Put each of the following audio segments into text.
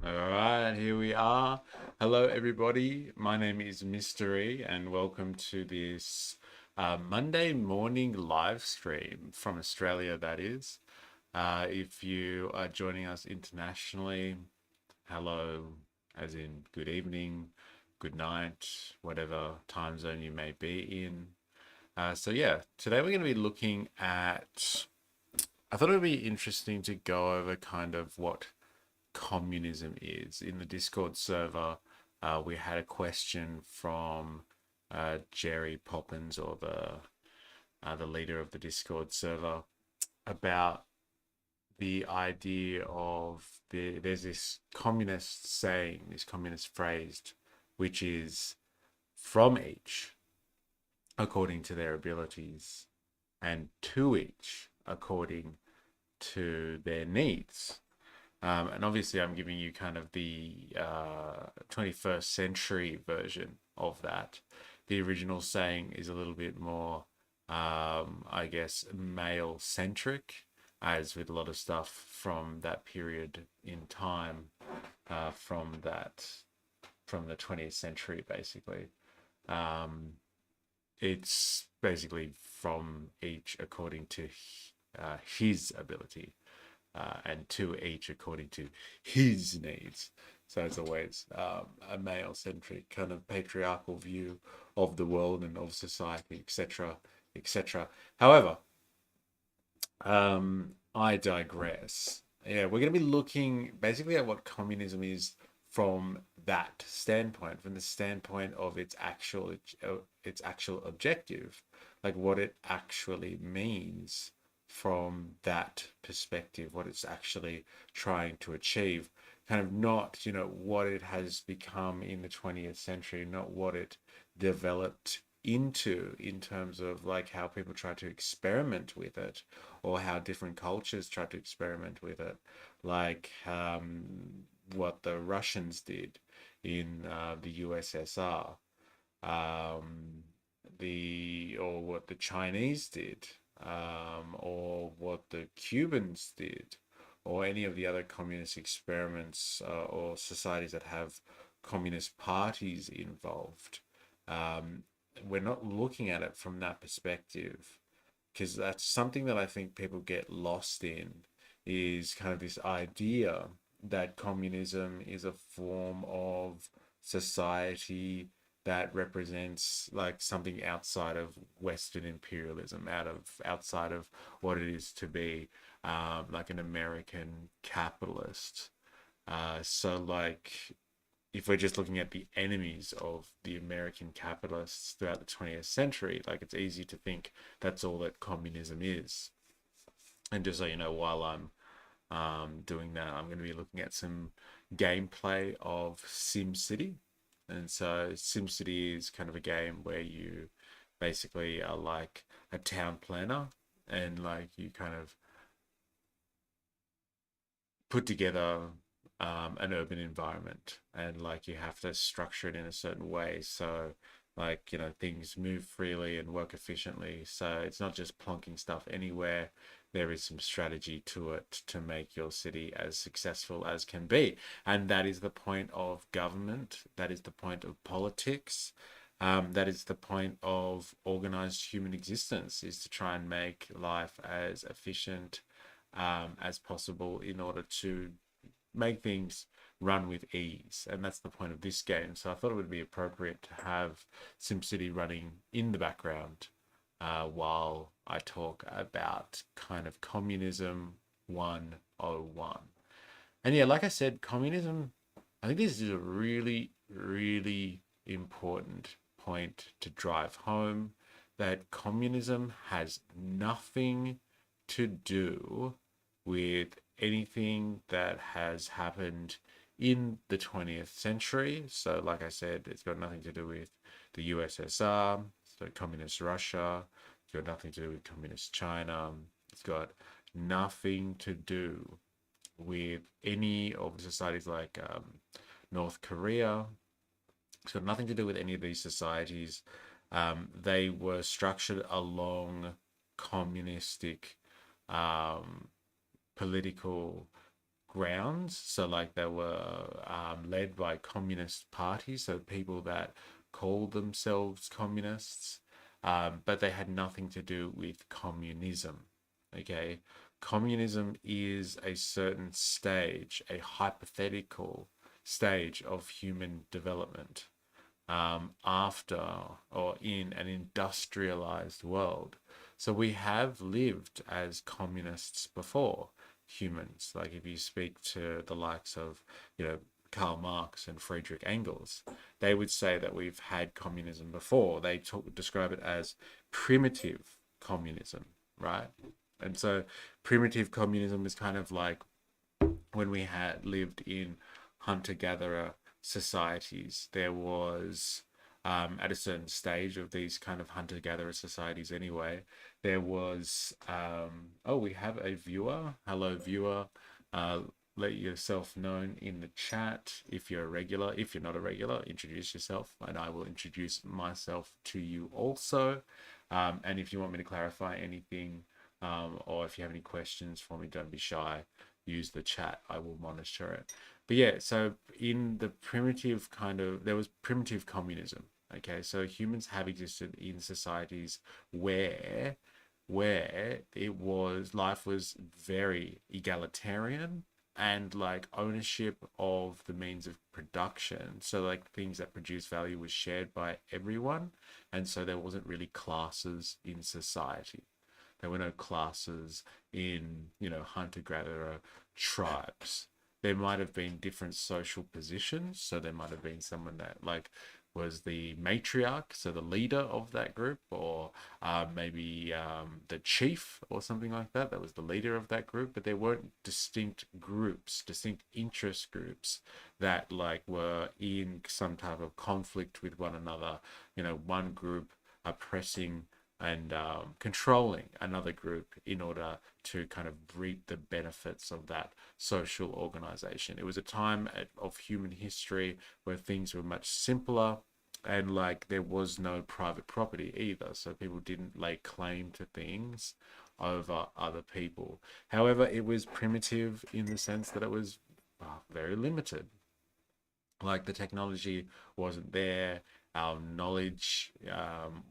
All right, here we are. Hello, everybody. My name is MysterE, and welcome to this Monday morning live stream from Australia, that is. If you are joining us internationally, hello, as in good evening, good night, whatever time zone you may be in. Yeah, today we're going to be looking at. I thought it would be interesting to go over kind of what communism is. In the Discord server, we had a question from Jerry Poppins, or the leader of the Discord server, about the idea of there's this communist saying, this communist phrase, which is from each according to their abilities and to each according to their needs. And obviously, I'm giving you kind of the 21st century version of that. The original saying is a little bit more, I guess, male centric, as with a lot of stuff from that period in time, from the 20th century, basically. Um, it's basically from each according to his ability, and to each according to his needs. So it's always a male centric kind of patriarchal view of the world and of society, etc., etc. However, I digress. Yeah, we're going to be looking basically at what communism is from that standpoint, from the standpoint of its actual objective, like what it actually means from that perspective, what it's actually trying to achieve. Kind of not, what it has become in the 20th century, not what it developed into in terms of like how people try to experiment with it, or how different cultures try to experiment with it, like what the Russians did in the USSR, or what the Chinese did, or what the Cubans did, or any of the other communist experiments, or societies that have communist parties involved. Um, we're not looking at it from that perspective, because that's something that I think people get lost in, is kind of this idea that communism is a form of society that represents like something outside of Western imperialism, outside of what it is to be like an American capitalist. So like if we're just looking at the enemies of the American capitalists throughout the 20th century, like it's easy to think that's all that communism is. And just so you know, while I'm doing that, I'm going to be looking at some gameplay of SimCity. And so SimCity is kind of a game where you basically are like a town planner, and like you kind of put together an urban environment, and like you have to structure it in a certain way so like things move freely and work efficiently, so it's not just plonking stuff anywhere. There is some strategy to it to make your city as successful as can be, and that is the point of government, that is the point of politics, that is the point of organized human existence, is to try and make life as efficient as possible in order to make things run with ease. And that's the point of this game. So I thought it would be appropriate to have SimCity running in the background while I talk about kind of Communism 101. And yeah, like I said, communism, I think this is a really, really important point to drive home, that communism has nothing to do with anything that has happened in the 20th century. So, like I said, it's got nothing to do with the USSR, so communist Russia, it's got nothing to do with communist China, it's got nothing to do with any of the societies like North Korea. It's got nothing to do with any of these societies. They were structured along communistic political grounds. So like they were led by communist parties, so people that called themselves communists, but they had nothing to do with communism. Okay, communism is a certain stage, a hypothetical stage of human development after or in an industrialized world. So we have lived as communists before, humans. Like if you speak to the likes of, Karl Marx and Friedrich Engels, they would say that we've had communism before. They describe it as primitive communism, right? And so primitive communism is kind of like when we had lived in hunter-gatherer societies. There was at a certain stage of these kind of hunter-gatherer societies anyway, there was oh, we have a viewer. Hello, viewer. uh, Let yourself known in the chat if you're a regular. If you're not a regular, introduce yourself and I will introduce myself to you also. And if you want me to clarify anything, or if you have any questions for me, don't be shy, use the chat. I will monitor it. But yeah, so in the primitive kind of, there was primitive communism. Okay, so humans have existed in societies where it was, life was very egalitarian, and like ownership of the means of production, so like things that produce value, was shared by everyone. And so there wasn't really classes in society. There were no classes in, hunter-gatherer tribes. There might have been different social positions. So there might have been someone that like was the matriarch, so the leader of that group, or maybe the chief or something like that. That was the leader of that group. But there weren't distinct groups, distinct interest groups that like were in some type of conflict with one another. One group oppressing and controlling another group in order to kind of reap the benefits of that social organization. It was a time of human history where things were much simpler, and like there was no private property either. So people didn't lay claim to things over other people. However, it was primitive in the sense that it was very limited. Like the technology wasn't there, our knowledge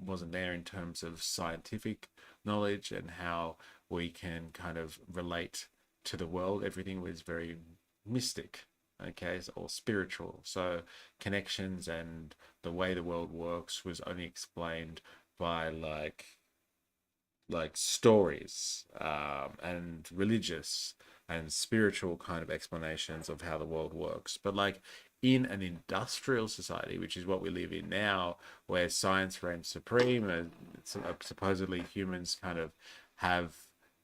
wasn't there in terms of scientific knowledge and how we can kind of relate to the world. Everything was very mystic, okay, or spiritual. So connections and the way the world works was only explained by like stories, and religious and spiritual kind of explanations of how the world works. But like in an industrial society, which is what we live in now, where science reigns supreme, and supposedly humans kind of have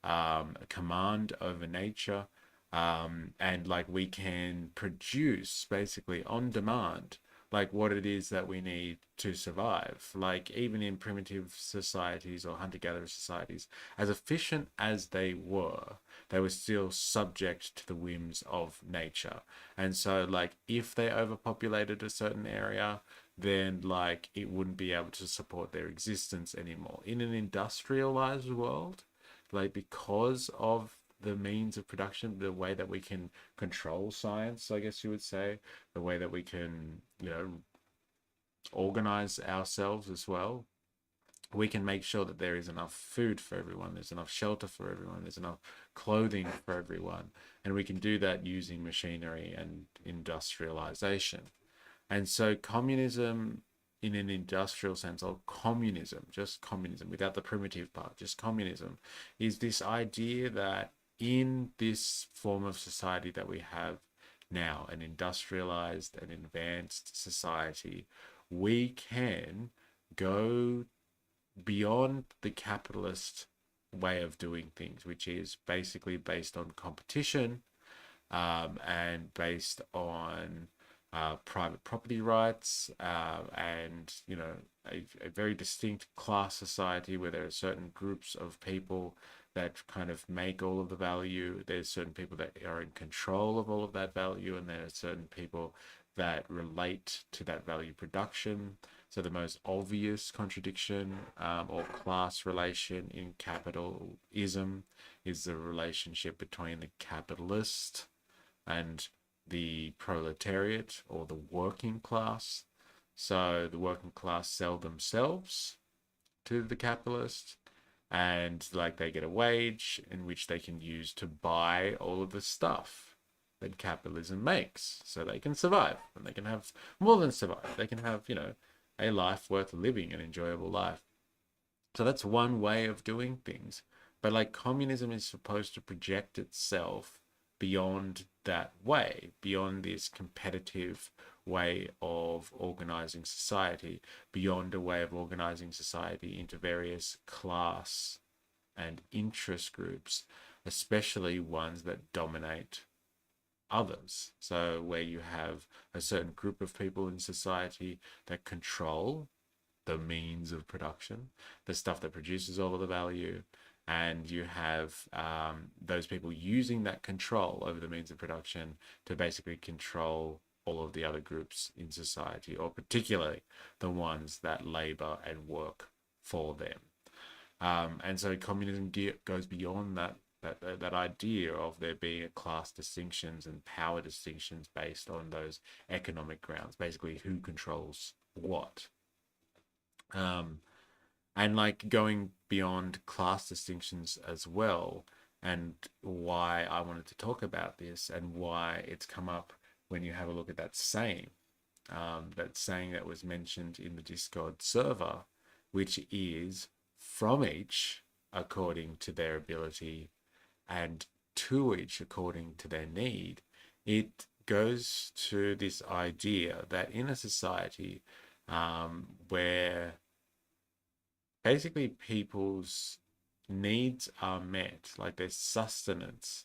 a command over nature, and like we can produce basically on demand like what it is that we need to survive. Like even in primitive societies or hunter-gatherer societies, as efficient as they were still subject to the whims of nature. And so like if they overpopulated a certain area, then like it wouldn't be able to support their existence anymore. In an industrialized world, like because of the means of production, the way that we can control science, I guess you would say, the way that we can, organize ourselves as well, we can make sure that there is enough food for everyone, there's enough shelter for everyone, there's enough clothing for everyone. And we can do that using machinery and industrialization. And so communism in an industrial sense, or communism, just communism without the primitive part, just communism, is this idea that in this form of society that we have now, an industrialized and advanced society, we can go beyond the capitalist way of doing things, which is basically based on competition, and based on private property rights, and a very distinct class society where there are certain groups of people that kind of make all of the value. There's certain people that are in control of all of that value, and there are certain people that relate to that value production. So the most obvious contradiction, or class relation in capitalism, is the relationship between the capitalist and the proletariat or the working class. So the working class sell themselves to the capitalist, and like they get a wage in which they can use to buy all of the stuff that capitalism makes so they can survive, and they can have more than survive. They can have, a life worth living, an enjoyable life. So that's one way of doing things. But like communism is supposed to project itself beyond that way, beyond this competitive way of organizing society, beyond a way of organizing society into various class and interest groups, especially ones that dominate others. So, where you have a certain group of people in society that control the means of production, the stuff that produces all of the value, and you have those people using that control over the means of production to basically control all of the other groups in society, or particularly the ones that labor and work for them. And so communism goes beyond that idea of there being a class distinctions and power distinctions based on those economic grounds, basically who controls what. Um, and like going beyond class distinctions as well, and why I wanted to talk about this and why it's come up when you have a look at that saying that was mentioned in the Discord server, which is from each according to their ability and to each according to their need. It goes to this idea that in a society where basically people's needs are met, like their sustenance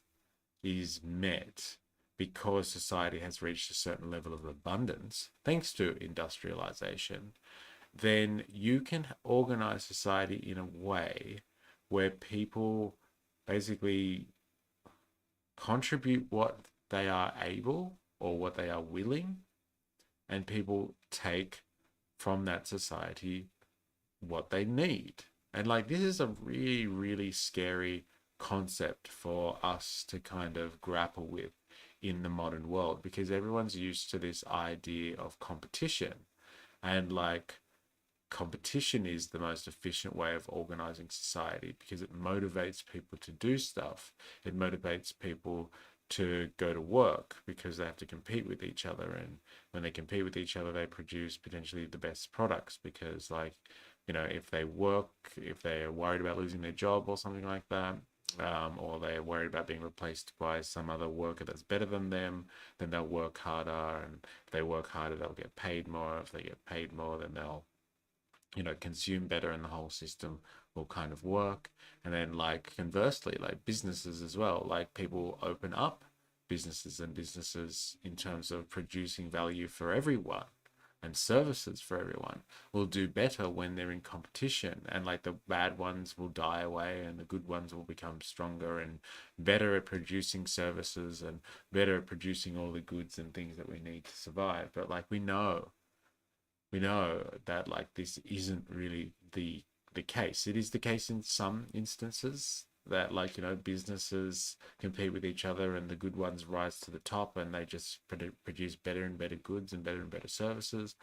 is met because society has reached a certain level of abundance thanks to industrialization, then you can organize society in a way where people basically contribute what they are able or what they are willing, and people take from that society what they need. And like this is a really, really scary concept for us to kind of grapple with in the modern world, because everyone's used to this idea of competition, and like competition is the most efficient way of organizing society because it motivates people to do stuff. It motivates people to go to work because they have to compete with each other, and when they compete with each other they produce potentially the best products because like if they're worried about losing their job or something like that, or they're worried about being replaced by some other worker that's better than them, then they'll work harder, and if they work harder they'll get paid more. If they get paid more, then they'll consume better, and the whole system will kind of work. And then like conversely, like businesses as well, like people open up businesses in terms of producing value for everyone and services for everyone will do better when they're in competition, and like the bad ones will die away and the good ones will become stronger and better at producing services and better at producing all the goods and things that we need to survive. But like we know that like this isn't really the case. It is the case in some instances that like businesses compete with each other and the good ones rise to the top and they just produce better and better goods and better services.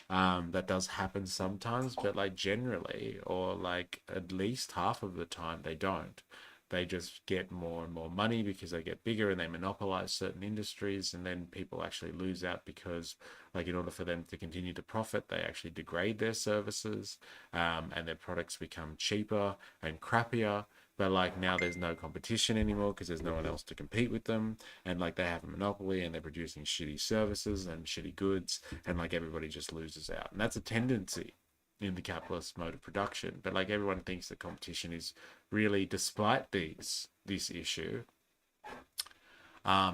That does happen sometimes, but like generally, or like at least half of the time, they don't. They just get more and more money because they get bigger and they monopolize certain industries, and then people actually lose out because, like, in order for them to continue to profit, they actually degrade their services, and their products become cheaper and crappier. But like now there's no competition anymore because there's no one else to compete with them, and like they have a monopoly and they're producing shitty services and shitty goods, and like everybody just loses out. And that's a tendency in the capitalist mode of production. But like everyone thinks that competition is really, despite this issue,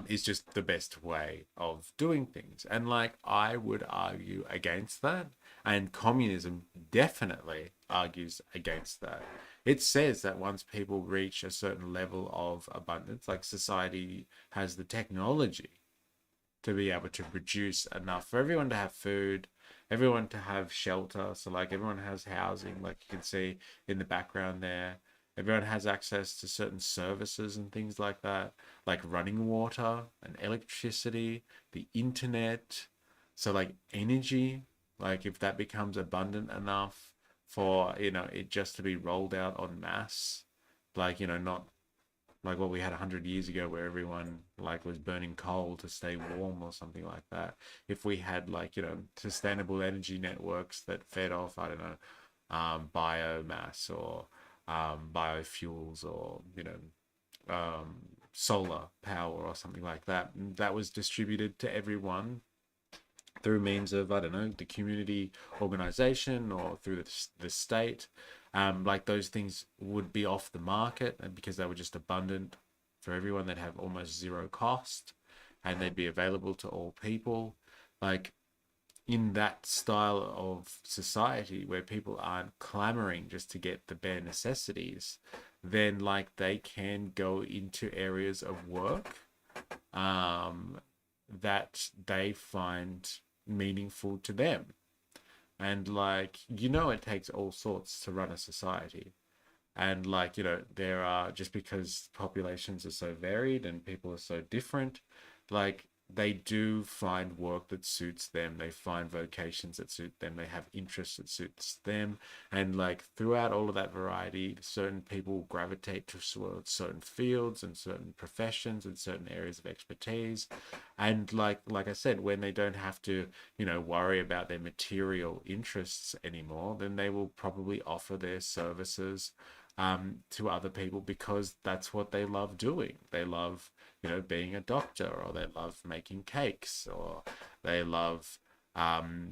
is just the best way of doing things. And like I would argue against that, and communism definitely argues against that. It says that once people reach a certain level of abundance, like society has the technology to be able to produce enough for everyone to have food, everyone to have shelter. So like everyone has housing, like you can see in the background there. Everyone has access to certain services and things like that, like running water and electricity, the internet. So like energy, like if that becomes abundant enough for, it just to be rolled out en masse, like, not like what we had 100 years ago where everyone like was burning coal to stay warm or something like that. If we had like, sustainable energy networks that fed off, I don't know, biomass or biofuels, or solar power or something like that, that was distributed to everyone through means of, I don't know, the community organization or through the state. Like those things would be off the market, and because they were just abundant for everyone, they'd have almost zero cost and they'd be available to all people. Like in that style of society where people aren't clamoring just to get the bare necessities, then like they can go into areas of work um, that they find meaningful to them. And like, it takes all sorts to run a society. And like, there are, just because populations are so varied and people are so different, like they do find work that suits them. They find vocations that suit them. They have interests that suits them. And like throughout all of that variety, certain people gravitate towards certain fields and certain professions and certain areas of expertise. And like I said, when they don't have to, worry about their material interests anymore, then they will probably offer their services to other people because that's what they love doing. They love, being a doctor, or they love making cakes, or they love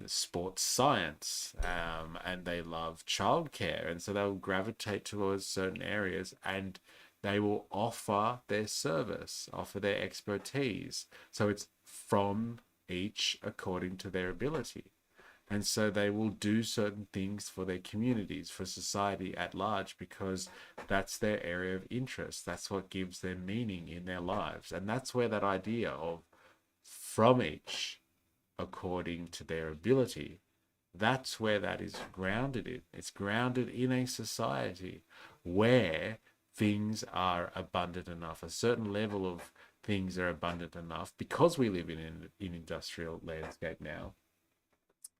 sports science, and they love childcare. And so they'll gravitate towards certain areas, and they will offer their service, offer their expertise. So it's from each according to their ability. And so they will do certain things for their communities, for society at large, because that's their area of interest. That's what gives them meaning in their lives. And that's where that idea of from each according to their ability, that's where that is grounded in. It's grounded in a society where things are abundant enough, a certain level of things are abundant enough, because we live in an industrial landscape now,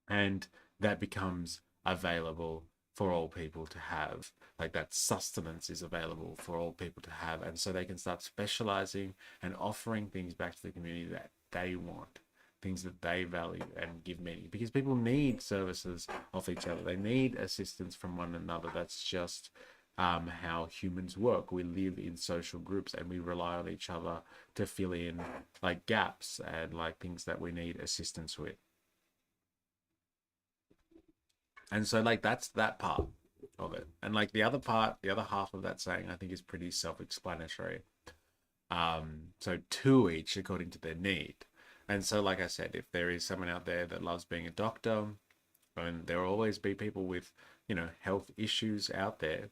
and that becomes available for all people to have. Like that sustenance is available for all people to have, and so they can start specializing and offering things back to the community that they want, things that they value and give meaning, because people need services off each other. They need assistance from one another. That's just how humans work. We live in social groups and we rely on each other to fill in like gaps and like things that we need assistance with. And so like that's that part of it. And like the other part, the other half of that saying, I think is pretty self-explanatory. So to each according to their need. And so like I said, if there is someone out there that loves being a doctor, and there will always be people with, health issues out there,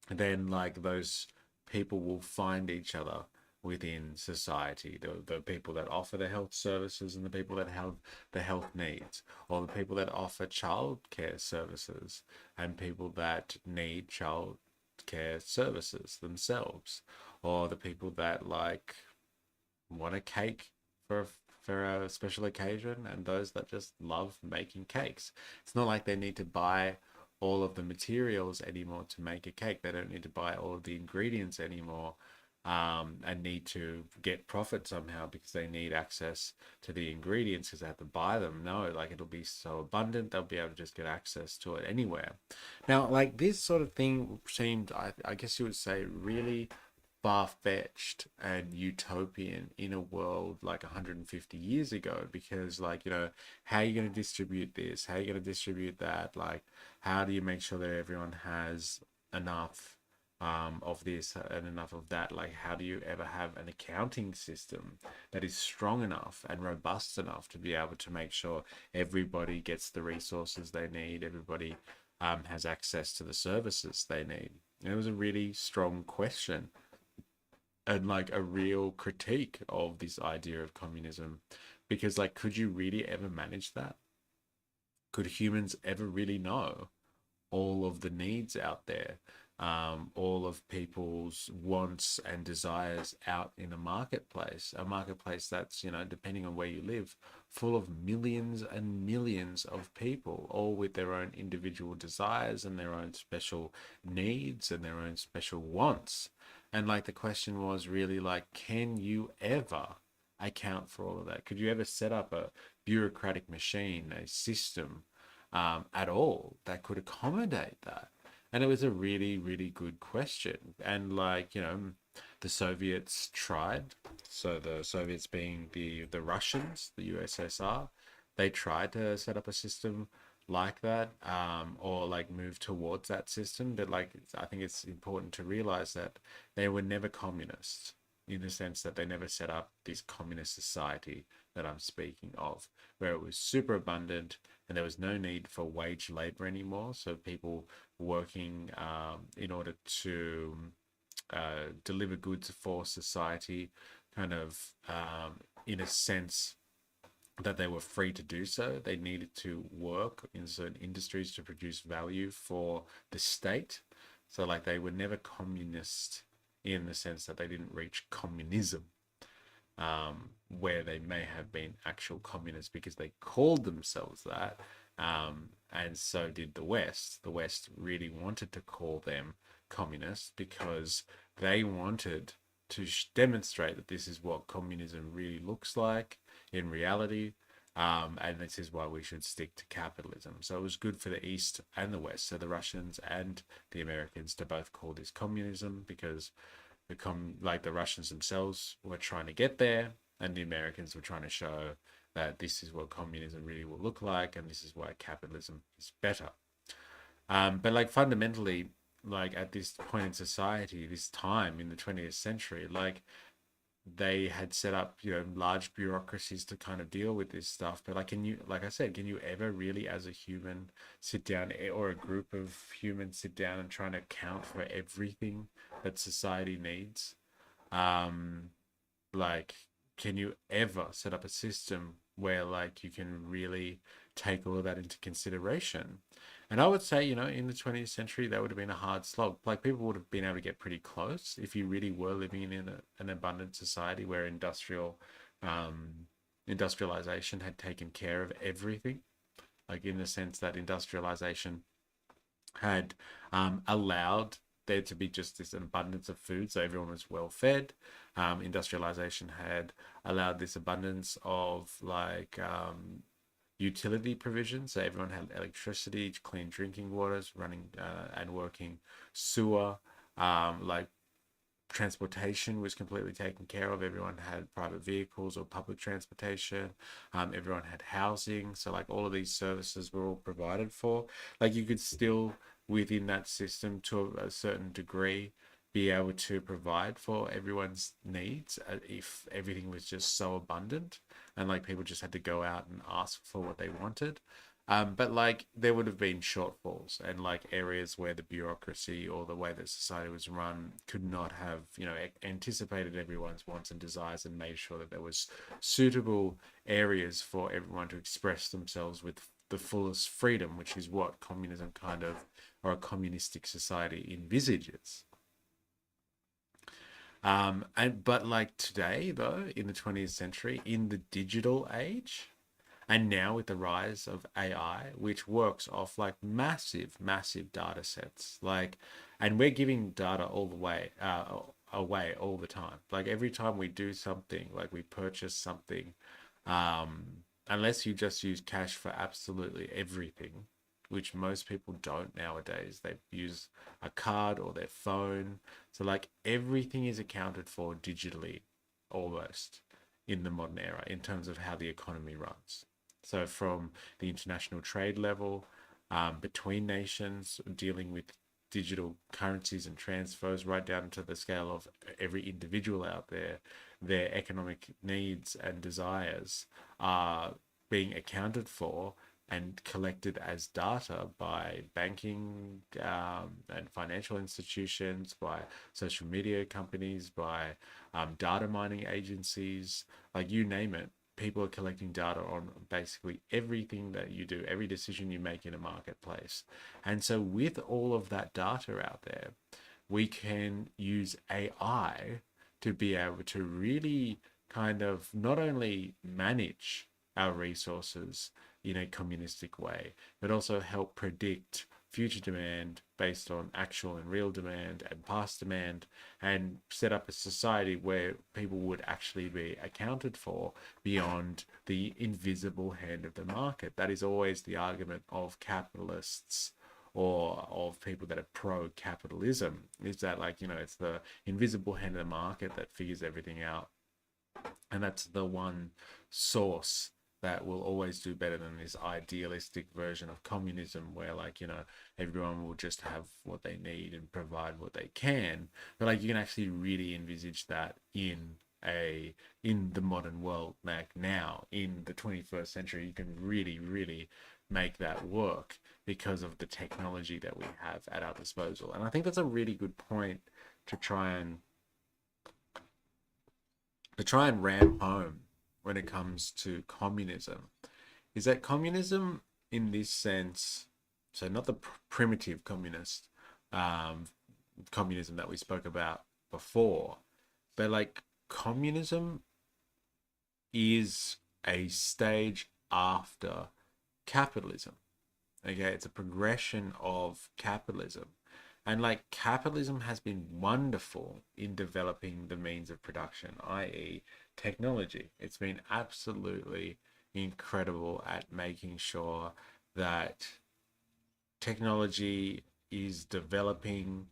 then like those people will find each other within society, the people that offer the health services and the people that have the health needs, or the people that offer childcare services and people that need childcare services themselves, or the people that like want a cake for a special occasion, and those that just love making cakes. It's not like they need to buy all of the materials anymore to make a cake. They don't need to buy all of the ingredients anymore, and need to get profit somehow because they need access to the ingredients because they have to buy them. No, like it'll be so abundant, they'll be able to just get access to it anywhere. Now, like this sort of thing seemed, I guess you would say, really far-fetched and utopian in a world like 150 years ago, because like, how are you going to distribute this, how are you going to distribute that, like how do you make sure that everyone has enough of this and enough of that? Like how do you ever have an accounting system that is strong enough and robust enough to be able to make sure everybody gets the resources they need, everybody has access to the services they need? And it was a really strong question, and like a real critique of this idea of communism, because like, could you really ever manage that? Could humans ever really know all of the needs out there all of people's wants and desires out in a marketplace that's, depending on where you live, full of millions and millions of people, all with their own individual desires and their own special needs and their own special wants. And like the question was really like, can you ever account for all of that? Could you ever set up a bureaucratic machine, a system at all that could accommodate that? And it was a really, really good question. And like, the Soviets tried. So the Soviets being the Russians, the USSR, they tried to set up a system like that, or like move towards that system. But like, I think it's important to realize that they were never communist in the sense that they never set up this communist society that I'm speaking of, where it was super abundant and there was no need for wage labor anymore. So people working in order to deliver goods for society, kind of in a sense that they were free to do so. They needed to work in certain industries to produce value for the state. So, like, they were never communist in the sense that they didn't reach communism, where they may have been actual communists because they called themselves that. And so did the West. The West really wanted to call them communists because they wanted to demonstrate that this is what communism really looks like in reality. And this is why we should stick to capitalism. So it was good for the East and the West, so the Russians and the Americans, to both call this communism, because the Russians themselves were trying to get there, and the Americans were trying to show that this is what communism really will look like, and this is why capitalism is better. But like fundamentally, like at this point in society, this time in the 20th century, like they had set up, large bureaucracies to kind of deal with this stuff. But like, like I said, can you ever really, as a human, sit down, or a group of humans sit down and try to account for everything that society needs? Um, like, can you ever set up a system where like you can really take all of that into consideration? And I would say, in the 20th century, that would have been a hard slog. Like, people would have been able to get pretty close if you really were living in an abundant society where industrialization had taken care of everything. Like, in the sense that industrialization had allowed there to be just this abundance of food, so everyone was well fed. Industrialization had allowed this abundance of like utility provision, so everyone had electricity, clean drinking waters, running and working sewer. Like, transportation was completely taken care of. Everyone had private vehicles or public transportation. Everyone had housing. So like all of these services were all provided for. Like, you could still, within that system to a certain degree, be able to provide for everyone's needs if everything was just so abundant and like people just had to go out and ask for what they wanted. But like there would have been shortfalls and like areas where the bureaucracy or the way that society was run could not have, anticipated everyone's wants and desires and made sure that there was suitable areas for everyone to express themselves with the fullest freedom, which is what communism kind of, or a communistic society, envisages. But like today, though, in the 20th century, in the digital age, and now with the rise of AI, which works off like massive, massive data sets, like, and we're giving data all the way away all the time. Like every time we do something, like we purchase something, unless you just use cash for absolutely everything, which most people don't nowadays. They use a card or their phone. So like everything is accounted for digitally almost in the modern era in terms of how the economy runs. So from the international trade level, between nations, dealing with digital currencies and transfers, right down to the scale of every individual out there, their economic needs and desires are being accounted for and collected as data by banking and financial institutions, by social media companies, by data mining agencies, like you name it. people are collecting data on basically everything that you do, every decision you make in a marketplace. And so with all of that data out there, we can use AI to be able to really kind of not only manage our resources in a communistic way, but also help predict future demand based on actual and real demand and past demand, and set up a society where people would actually be accounted for beyond the invisible hand of the market. That is always the argument of capitalists or of people that are pro-capitalism, is that, like, you know, it's the invisible hand of the market that figures everything out. And that's the one source that will always do better than this idealistic version of communism where, like, you know, everyone will just have what they need and provide what they can. But like, you can actually really envisage that in the modern world, like now in the 21st century, you can really make that work because of the technology that we have at our disposal. And I think that's a really good point to try and ram home when it comes to communism, is that communism in this sense, so not the primitive communist communism that we spoke about before, but like communism is a stage after capitalism. Okay, it's a progression of capitalism. And like capitalism has been wonderful in developing the means of production, i.e., technology. It's been absolutely incredible at making sure that technology is developing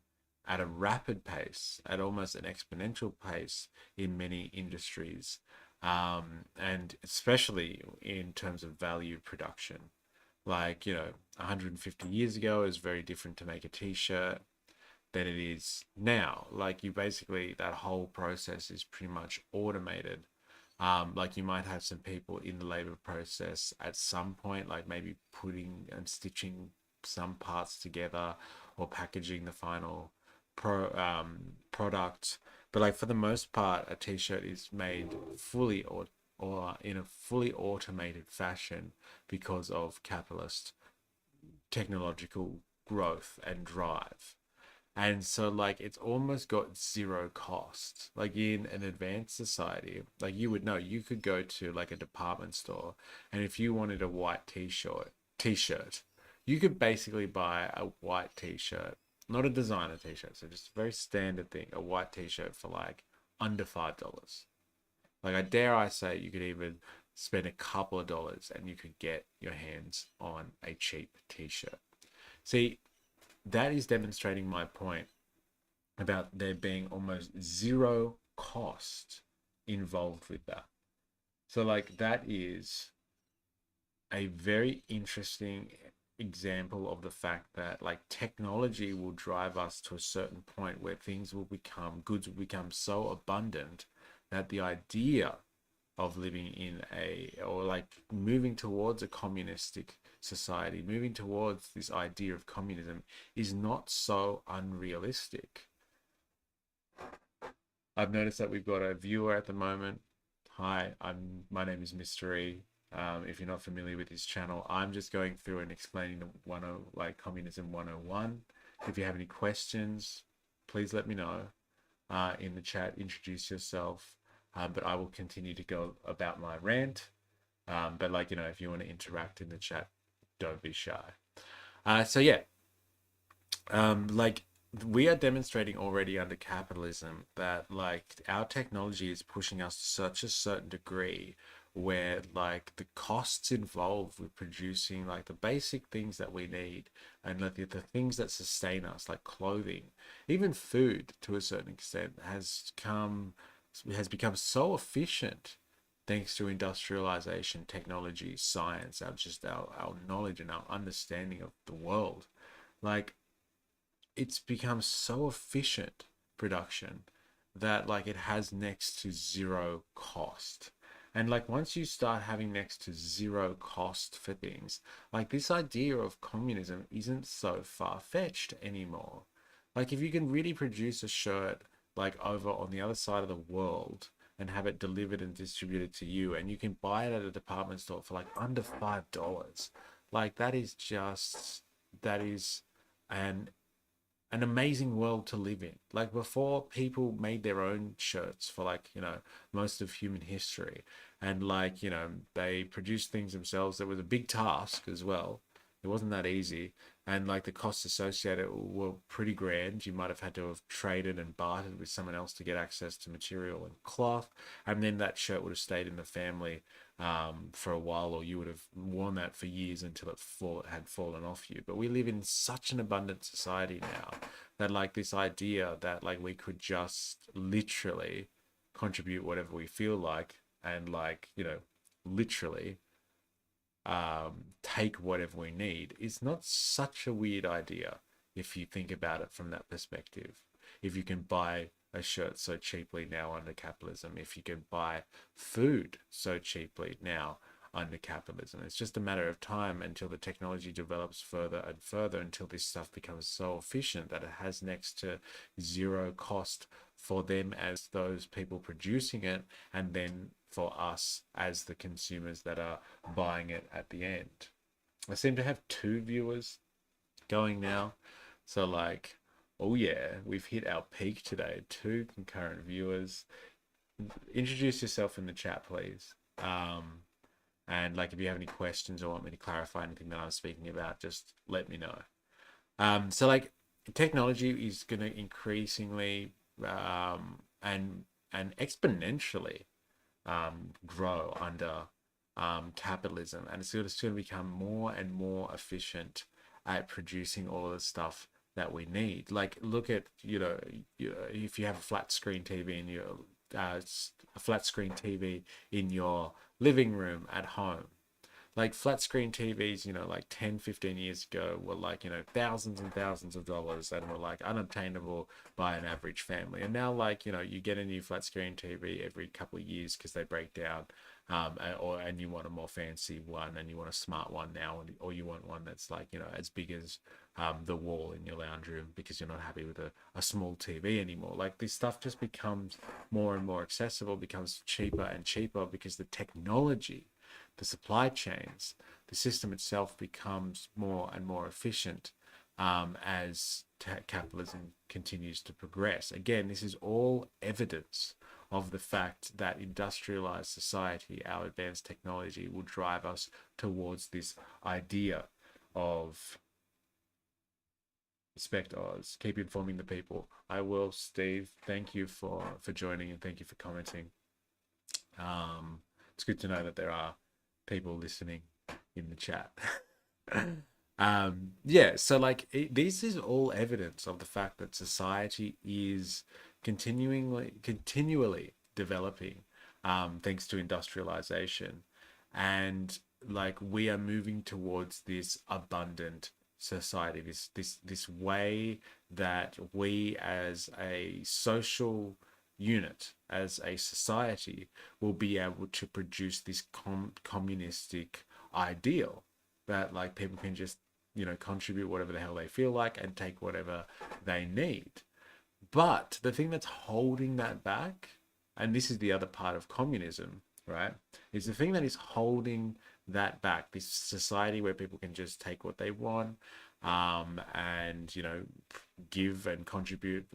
at a rapid pace, at almost an exponential pace in many industries, and especially in terms of value production. Like, you know, 150 years ago is very different to make a t-shirt than it is now. Like, you basically, that whole process is pretty much automated. Like, you might have some people in the labor process at some point, like maybe putting and stitching some parts together or packaging the final product. But like, for the most part, a t-shirt is made fully or in a fully automated fashion because of capitalist technological growth and drive. And so like, it's almost got zero cost. Like in an advanced society, like, you would know, you could go to like a department store, and if you wanted a white t-shirt, you could basically buy a white t-shirt, not a designer t-shirt, so just a very standard thing, a white t-shirt for like under $5. Like, I dare I say, you could even spend a couple of dollars and you could get your hands on a cheap t-shirt. See, that is demonstrating my point about there being almost zero cost involved with that. So like, that is a very interesting example of the fact that like technology will drive us to a certain point where goods will become so abundant that the idea of living in or like moving towards a communistic society, moving towards this idea of communism, is not so unrealistic. I've noticed that we've got a viewer at the moment. Hi, my name is MysterE. If you're not familiar with this channel, I'm just going through and explaining like Communism 101. If you have any questions, please let me know in the chat. Introduce yourself. But I will continue to go about my rant. But like, you know, if you want to interact in the chat, don't be shy. So yeah, like, we are demonstrating already under capitalism that like our technology is pushing us to such a certain degree where like the costs involved with producing like the basic things that we need, and like the things that sustain us, like clothing, even food to a certain extent, has become so efficient thanks to industrialization, technology, science, our knowledge and our understanding of the world. Like, it's become so efficient production that like it has next to zero cost. And like, once you start having next to zero cost for things, like, this idea of communism isn't so far-fetched anymore. Like, if you can really produce a shirt like over on the other side of the world and have it delivered and distributed to you, and you can buy it at a department store for like under $5. Like that is an amazing world to live in. Like before, people made their own shirts for like, most of human history. And like, they produced things themselves. That was a big task as well. It wasn't that easy. And like the costs associated were pretty grand. You might have had to have traded and bartered with someone else to get access to material and cloth. And then that shirt would have stayed in the family for a while, or you would have worn that for years until it had fallen off you. But we live in such an abundant society now that like this idea that like we could just literally contribute whatever we feel like, and like, literally take whatever we need is not such a weird idea if you think about it from that perspective. If you can buy a shirt so cheaply now under capitalism, if you can buy food so cheaply now under capitalism, it's just a matter of time until the technology develops further and further, until this stuff becomes so efficient that it has next to zero cost for them as those people producing it, and then for us as the consumers that are buying it at the end. I seem to have two viewers going now. So like, oh yeah, we've hit our peak today. Two concurrent viewers. Introduce yourself in the chat, please. And like, if you have any questions or want me to clarify anything that I'm speaking about, just let me know. So like, technology is going to increasingly and exponentially grow under capitalism, and it's going to become more and more efficient at producing all of the stuff that we need. Like, look at if you have a flat screen TV in your living room at home. Like flat screen TVs, like 10, 15 years ago were like, thousands and thousands of dollars and were like unobtainable by an average family. And now like, you get a new flat screen TV every couple of years because they break down, and you want a more fancy one, and you want a smart one now, or you want one that's like, as big as the wall in your lounge room because you're not happy with a small TV anymore. Like this stuff just becomes more and more accessible, becomes cheaper and cheaper because the technology, the supply chains, the system itself becomes more and more efficient as capitalism continues to progress. Again, this is all evidence of the fact that industrialized society, our advanced technology, will drive us towards this idea of respect Oz. Keep informing the people. I will, Steve. Thank you for joining, and thank you for commenting. It's good to know that there are people listening in the chat. Yeah, so like this is all evidence of the fact that society is continually developing thanks to industrialization, and like we are moving towards this abundant society, this way that we as a social unit, as a society, will be able to produce this communistic ideal that like people can just contribute whatever the hell they feel like and take whatever they need. But the thing that's holding that back, and this is the other part of communism, right, is the thing that is holding that back, this society where people can just take what they want, and give and contribute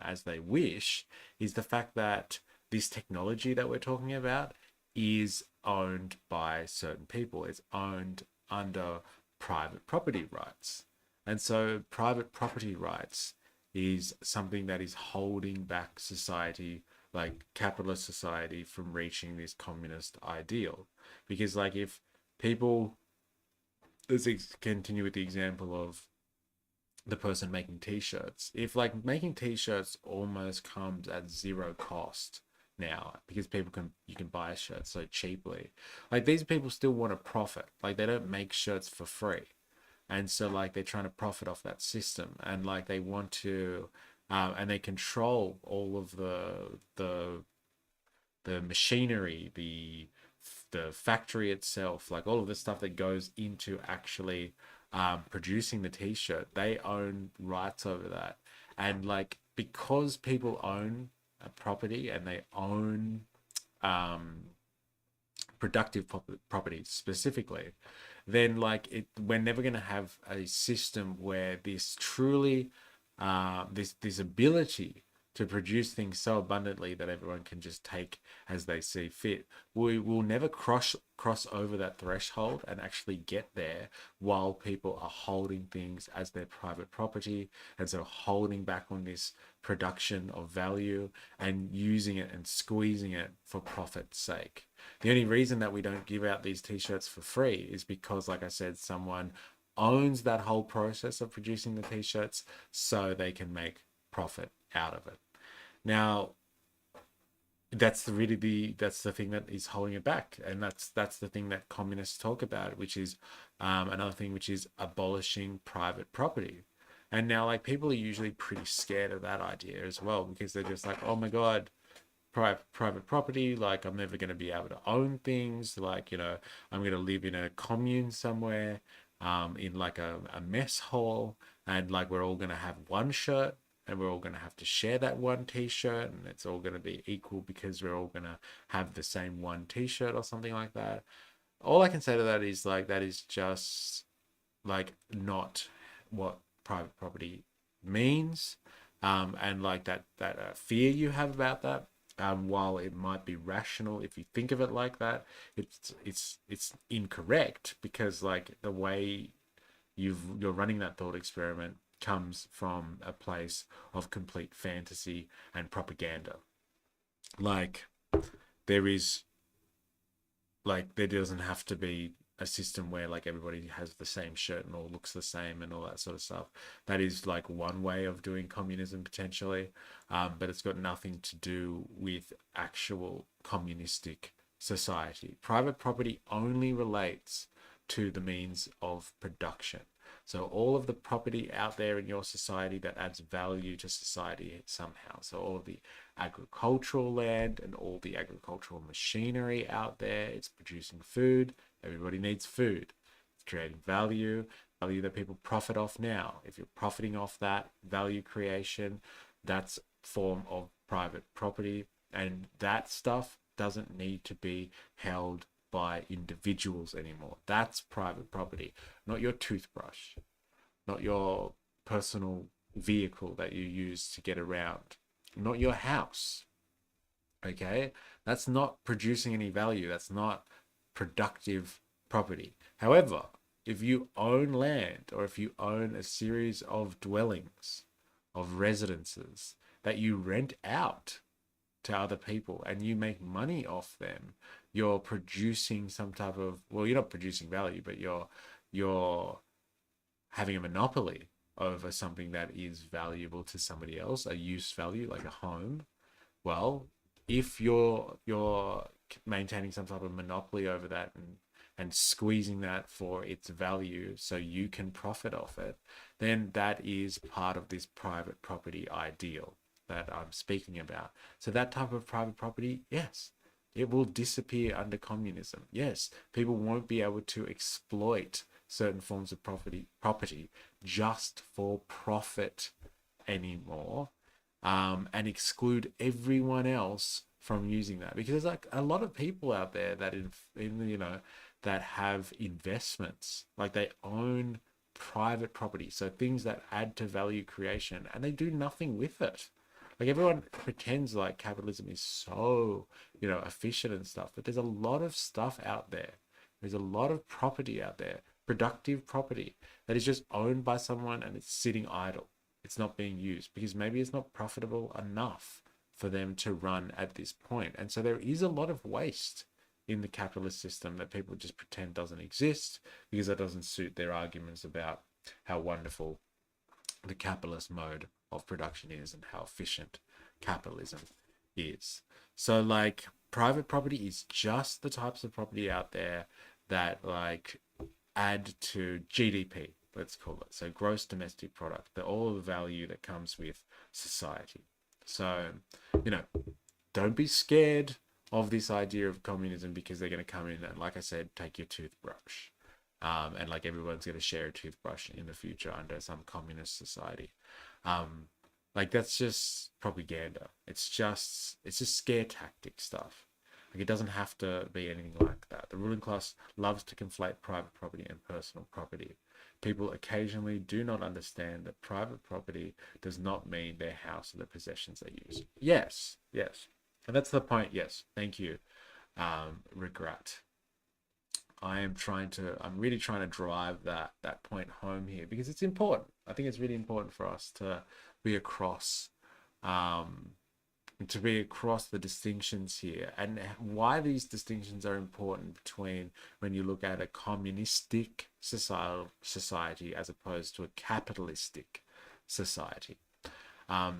as they wish, is the fact that this technology that we're talking about is owned by certain people. It's owned under private property rights. And so private property rights is something that is holding back society, like capitalist society, from reaching this communist ideal. Because like if people, let's continue with the example of the person making t-shirts. If like making t-shirts almost comes at zero cost now, because you can buy a shirt so cheaply, like these people still want to profit. Like they don't make shirts for free, and so like they're trying to profit off that system, and like they want to and they control all of the machinery, the factory itself, like all of the stuff that goes into actually producing the t-shirt. They own rights over that. And like because people own a property and they own productive property specifically, then like we're never going to have a system where this truly this ability to produce things so abundantly that everyone can just take as they see fit. We will never cross over that threshold and actually get there while people are holding things as their private property, and so holding back on this production of value and using it and squeezing it for profit's sake. The only reason that we don't give out these t-shirts for free is because, like I said, someone owns that whole process of producing the t-shirts so they can make profit out of it. Now, that's the thing that is holding it back, and that's the thing that communists talk about, which is another thing, which is abolishing private property. And now, like, people are usually pretty scared of that idea as well, because they're just like, oh my god, private property, like I'm never going to be able to own things, like, you know, I'm going to live in a commune somewhere, in like a mess hall, and like we're all going to have one shirt, and we're all going to have to share that one t-shirt, and it's all going to be equal because we're all going to have the same one t-shirt or something like that. All I can say to that is, like, that is just like not what private property means. And like that fear you have about that, while it might be rational if you think of it like that, it's incorrect, because like the way you're running that thought experiment comes from a place of complete fantasy and propaganda. Like there is there doesn't have to be a system where like everybody has the same shirt and all looks the same and all that sort of stuff. That is like one way of doing communism potentially, but it's got nothing to do with actual communistic society. Private property only relates to the means of production. So all of the property out there in your society that adds value to society somehow. So all of the agricultural land and all the agricultural machinery out there, it's producing food. Everybody needs food. It's creating value that people profit off now. If you're profiting off that value creation, that's a form of private property. And that stuff doesn't need to be held by individuals anymore. That's private property, not your toothbrush, not your personal vehicle that you use to get around, not your house. Okay? That's not producing any value. That's not productive property. However, if you own land, or if you own a series of dwellings, of residences that you rent out to other people and you make money off them, you're producing some type of, well, you're not producing value, but you're having a monopoly over something that is valuable to somebody else, a use value like a home. Well, if you're maintaining some type of monopoly over that and squeezing that for its value so you can profit off it, then that is part of this private property ideal that I'm speaking about. So that type of private property, yes, it will disappear under communism. Yes, people won't be able to exploit certain forms of property just for profit anymore, and exclude everyone else from using that, because there's like a lot of people out there that that have investments, like they own private property, so things that add to value creation, and they do nothing with it. Like everyone pretends like capitalism is so, efficient and stuff, but there's a lot of stuff out there. There's a lot of property out there, productive property, that is just owned by someone and it's sitting idle. It's not being used because maybe it's not profitable enough for them to run at this point. And so there is a lot of waste in the capitalist system that people just pretend doesn't exist because that doesn't suit their arguments about how wonderful the capitalist mode of production is and how efficient capitalism is. So like private property is just the types of property out there that like add to GDP, let's call it. So gross domestic product, all of the value that comes with society. So, don't be scared of this idea of communism because they're going to come in and, like I said, take your toothbrush. And like everyone's going to share a toothbrush in the future under some communist society. Like that's just propaganda. It's just scare tactic stuff. Like it doesn't have to be anything like that. The ruling class loves to conflate private property and personal property. People occasionally do not understand that private property does not mean their house or the possessions they use. Yes, yes. And that's the point. Yes, thank you. Regret. I'm really trying to drive that point home here because it's important. I think it's really important for us be across um, to be across the distinctions here and why these distinctions are important between when you look at a communistic society as opposed to a capitalistic society.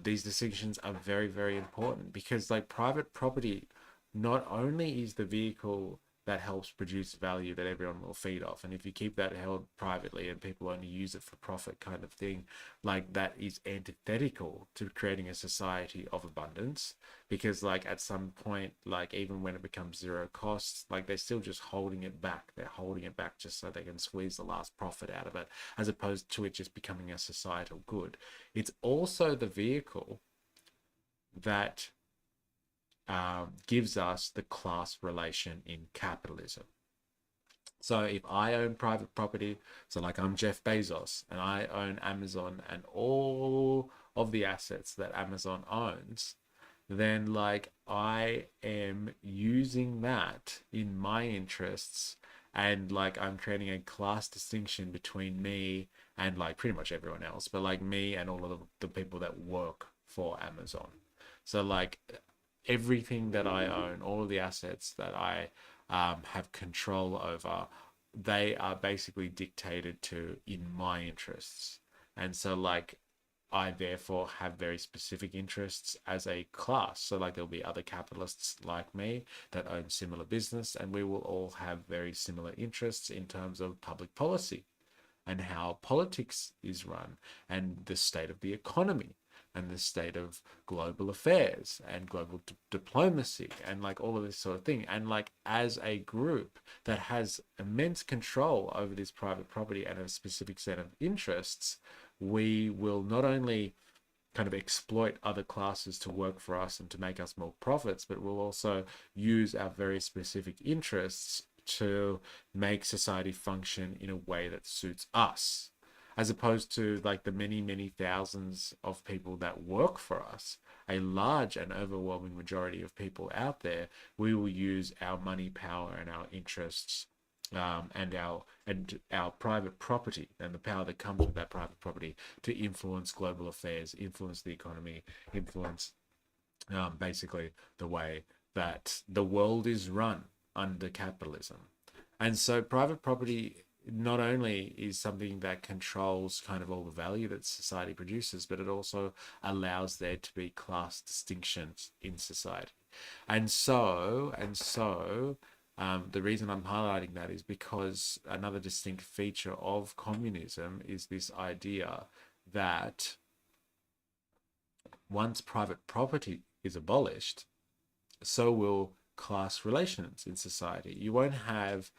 These distinctions are very, very important because like private property not only is the vehicle that helps produce value that everyone will feed off, and if you keep that held privately and people only use it for profit kind of thing, like that is antithetical to creating a society of abundance, because like at some point, like even when it becomes zero costs, like they're still just holding it back. They're holding it back just so they can squeeze the last profit out of it, as opposed to it just becoming a societal good. It's also the vehicle that gives us the class relation in capitalism. So if I own private property, so like I'm Jeff Bezos and I own Amazon and all of the assets that Amazon owns, then like I am using that in my interests, and like I'm creating a class distinction between me and like pretty much everyone else, but like me and all of the people that work for Amazon. So like everything that I own, all of the assets that I have control over, they are basically dictated to in my interests. And so like I therefore have very specific interests as a class. So like there'll be other capitalists like me that own similar business, and we will all have very similar interests in terms of public policy and how politics is run and the state of the economy and the state of global affairs and global diplomacy and like all of this sort of thing. And like as a group that has immense control over this private property and a specific set of interests, we will not only kind of exploit other classes to work for us and to make us more profits, but we'll also use our very specific interests to make society function in a way that suits us, as opposed to like the many, many thousands of people that work for us, a large and overwhelming majority of people out there. We will use our money, power, and our interests, and our private property and the power that comes with that private property to influence global affairs, influence the economy, influence basically the way that the world is run under capitalism. And so private property not only is something that controls kind of all the value that society produces, but it also allows there to be class distinctions in society. And so, the reason I'm highlighting that is because another distinct feature of communism is this idea that once private property is abolished, so will class relations in society. You won't have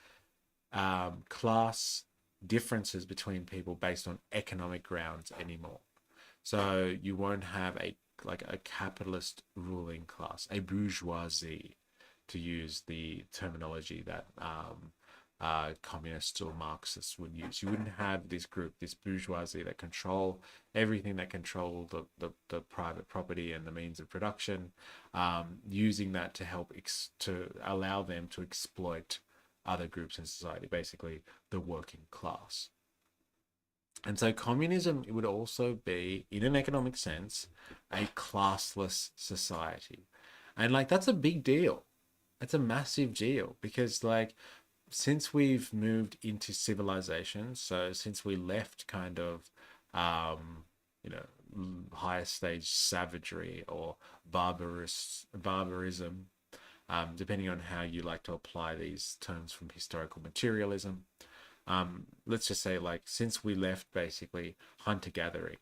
class differences between people based on economic grounds anymore. So you won't have a capitalist ruling class, a bourgeoisie, to use the terminology that communists or Marxists would use. You wouldn't have this group, this bourgeoisie that control everything, that control the private property and the means of production, using that to help to allow them to exploit other groups in society, basically the working class. And so communism would also be, in an economic sense, a classless society. And like that's a big deal. It's a massive deal because like since we've moved into civilization, so since we left kind of higher stage savagery or barbarism, depending on how you like to apply these terms from historical materialism. Let's just say like since we left basically hunter-gathering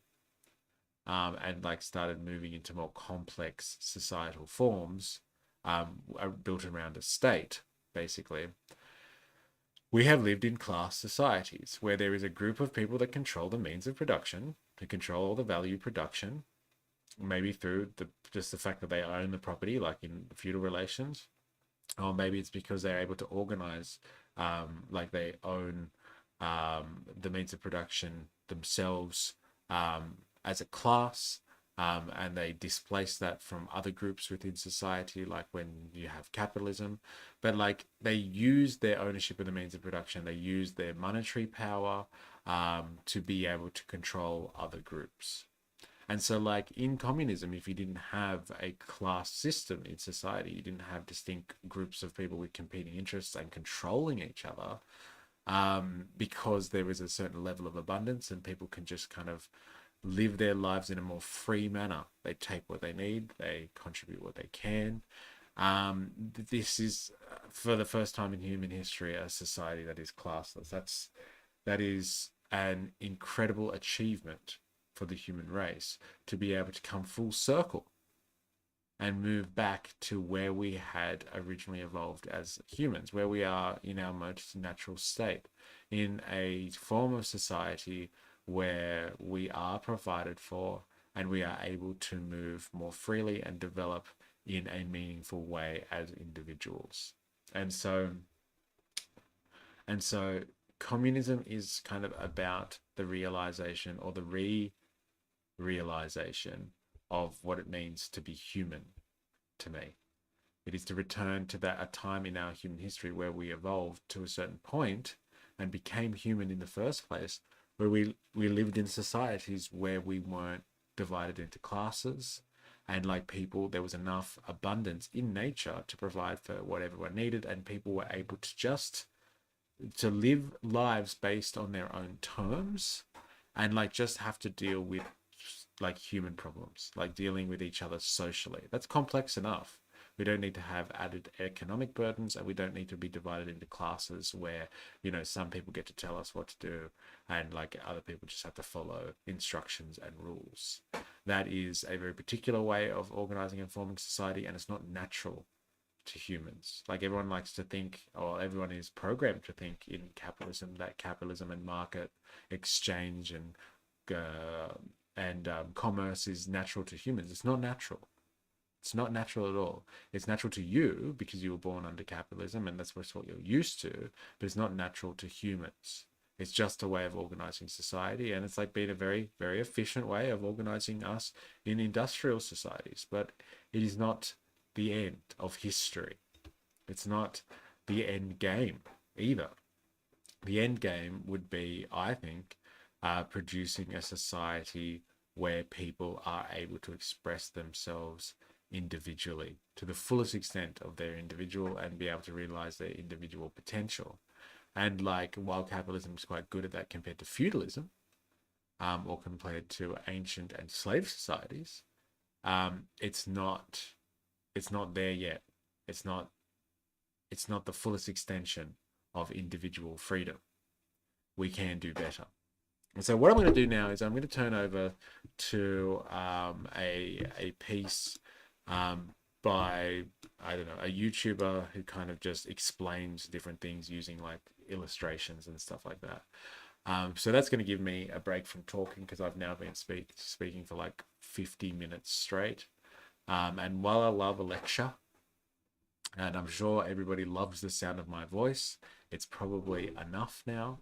and like started moving into more complex societal forms built around a state, basically, we have lived in class societies where there is a group of people that control the means of production, to control all the value production, maybe through just the fact that they own the property, like in feudal relations, or maybe it's because they're able to organize, like they own the means of production themselves as a class, and they displace that from other groups within society, like when you have capitalism. But like they use their ownership of the means of production, they use their monetary power to be able to control other groups. And so, like in communism, if you didn't have a class system in society, you didn't have distinct groups of people with competing interests and controlling each other, because there is a certain level of abundance and people can just kind of live their lives in a more free manner. They take what they need, they contribute what they can. This is, for the first time in human history, a society that is classless. That is an incredible achievement for the human race, to be able to come full circle and move back to where we had originally evolved as humans, where we are in our most natural state, in a form of society where we are provided for and we are able to move more freely and develop in a meaningful way as individuals. And so, and so communism is kind of about the realization, or the realization of what it means to be human, to me. It is to return to that a time in our human history where we evolved to a certain point and became human in the first place, where we lived in societies where we weren't divided into classes, and like people, there was enough abundance in nature to provide for what everyone needed, and people were able to just to live lives based on their own terms, and like just have to deal with like human problems, like dealing with each other socially. That's complex enough. We don't need to have added economic burdens, and we don't need to be divided into classes where, some people get to tell us what to do and like other people just have to follow instructions and rules. That is a very particular way of organizing and forming society, and it's not natural to humans. Like everyone likes to think, or everyone is programmed to think in capitalism, that capitalism and market exchange and commerce is natural to humans. It's not natural. It's not natural at all. It's natural to you because you were born under capitalism and that's what you're used to, but it's not natural to humans. It's just a way of organizing society, and it's like been a very, very efficient way of organizing us in industrial societies, but it is not the end of history. It's not the end game either. The end game would be, I think, producing a society where people are able to express themselves individually to the fullest extent of their individual and be able to realize their individual potential. And like, while capitalism is quite good at that compared to feudalism, or compared to ancient and slave societies, it's not there yet. It's not the fullest extension of individual freedom. We can do better. And so what I'm going to do now is I'm going to turn over to a piece by, I don't know, a YouTuber who kind of just explains different things using like illustrations and stuff like that. So that's going to give me a break from talking, because I've now been speaking for like 50 minutes straight. And while I love a lecture, and I'm sure everybody loves the sound of my voice, it's probably enough now,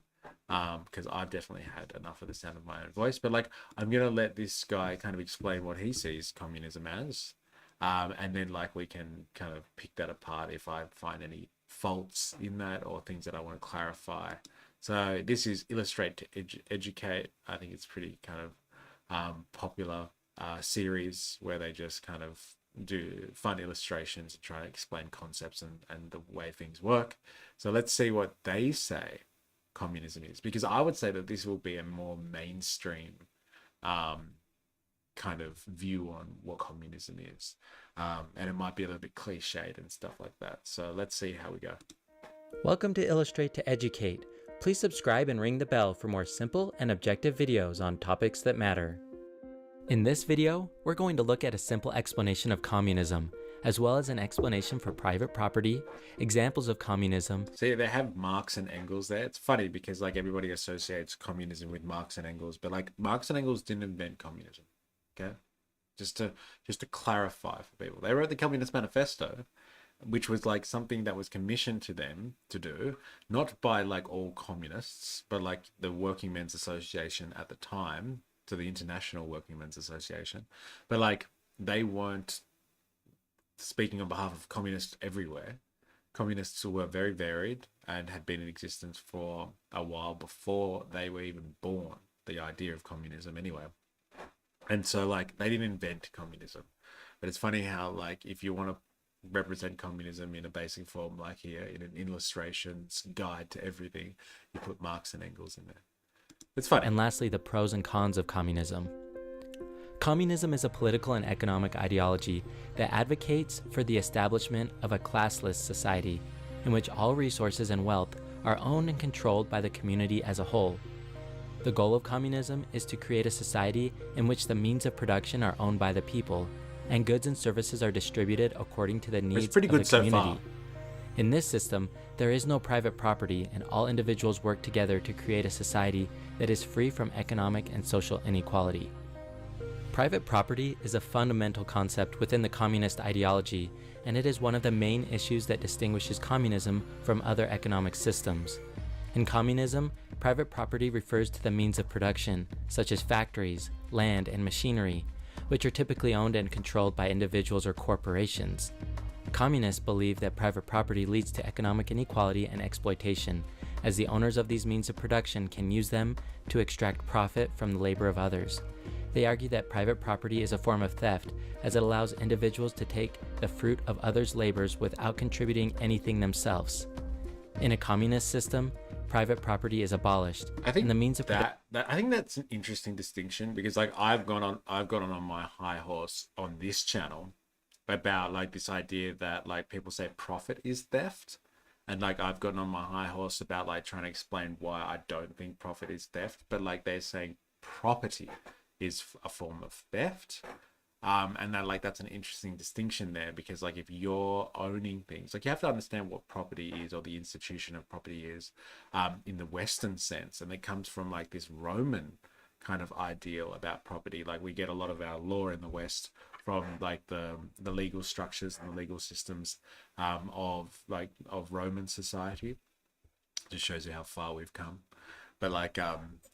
because I've definitely had enough of the sound of my own voice. But like, I'm going to let this guy kind of explain what he sees communism as. And then like we can kind of pick that apart if I find any faults in that or things that I want to clarify. So this is Illustrate to Educate. I think it's pretty kind of popular series where they just kind of do fun illustrations and try to explain concepts and the way things work. So let's see what they say communism is, because I would say that this will be a more mainstream kind of view on what communism is, and it might be a little bit cliched and stuff like that. So let's see how we go. Welcome to Illustrate to Educate. Please subscribe and ring the bell for more simple and objective videos on topics that matter. In this video, we're going to look at a simple explanation of communism, as well as an explanation for private property, examples of communism. See, they have Marx and Engels there. It's funny because like everybody associates communism with Marx and Engels, but like Marx and Engels didn't invent communism. Okay, just to clarify for people, they wrote the Communist Manifesto, which was like something that was commissioned to them to do, not by like all communists, but like the Working Men's Association at the time, to the International Working Men's Association. But like they weren't speaking on behalf of communists everywhere. Communists were very varied and had been in existence for a while before they were even born, the idea of communism anyway. And so like they didn't invent communism. But it's funny how like if you want to represent communism in a basic form, like here in an illustrations guide to everything, you put Marx and Engels in there. It's funny. And lastly, the pros and cons of communism. Communism is a political and economic ideology that advocates for the establishment of a classless society in which all resources and wealth are owned and controlled by the community as a whole. The goal of communism is to create a society in which the means of production are owned by the people and goods and services are distributed according to the needs of the community. So far. In this system, there is no private property and all individuals work together to create a society that is free from economic and social inequality. Private property is a fundamental concept within the communist ideology, and it is one of the main issues that distinguishes communism from other economic systems. In communism, private property refers to the means of production, such as factories, land, and machinery, which are typically owned and controlled by individuals or corporations. Communists believe that private property leads to economic inequality and exploitation, as the owners of these means of production can use them to extract profit from the labor of others. They argue that private property is a form of theft, as it allows individuals to take the fruit of others' labors without contributing anything themselves. In a communist system, private property is abolished. I think and the means of I think that's an interesting distinction, because like I've gone on my high horse on this channel about like this idea that like people say profit is theft, and like I've gotten on my high horse about like trying to explain why I don't think profit is theft, but like they're saying property is a form of theft. And that like that's an interesting distinction there, because like if you're owning things, like you have to understand what property is, or the institution of property is, in the Western sense, and it comes from like this Roman kind of ideal about property. Like we get a lot of our law in the West from like the legal structures and the legal systems of Roman society. Just shows you how far we've come. But like,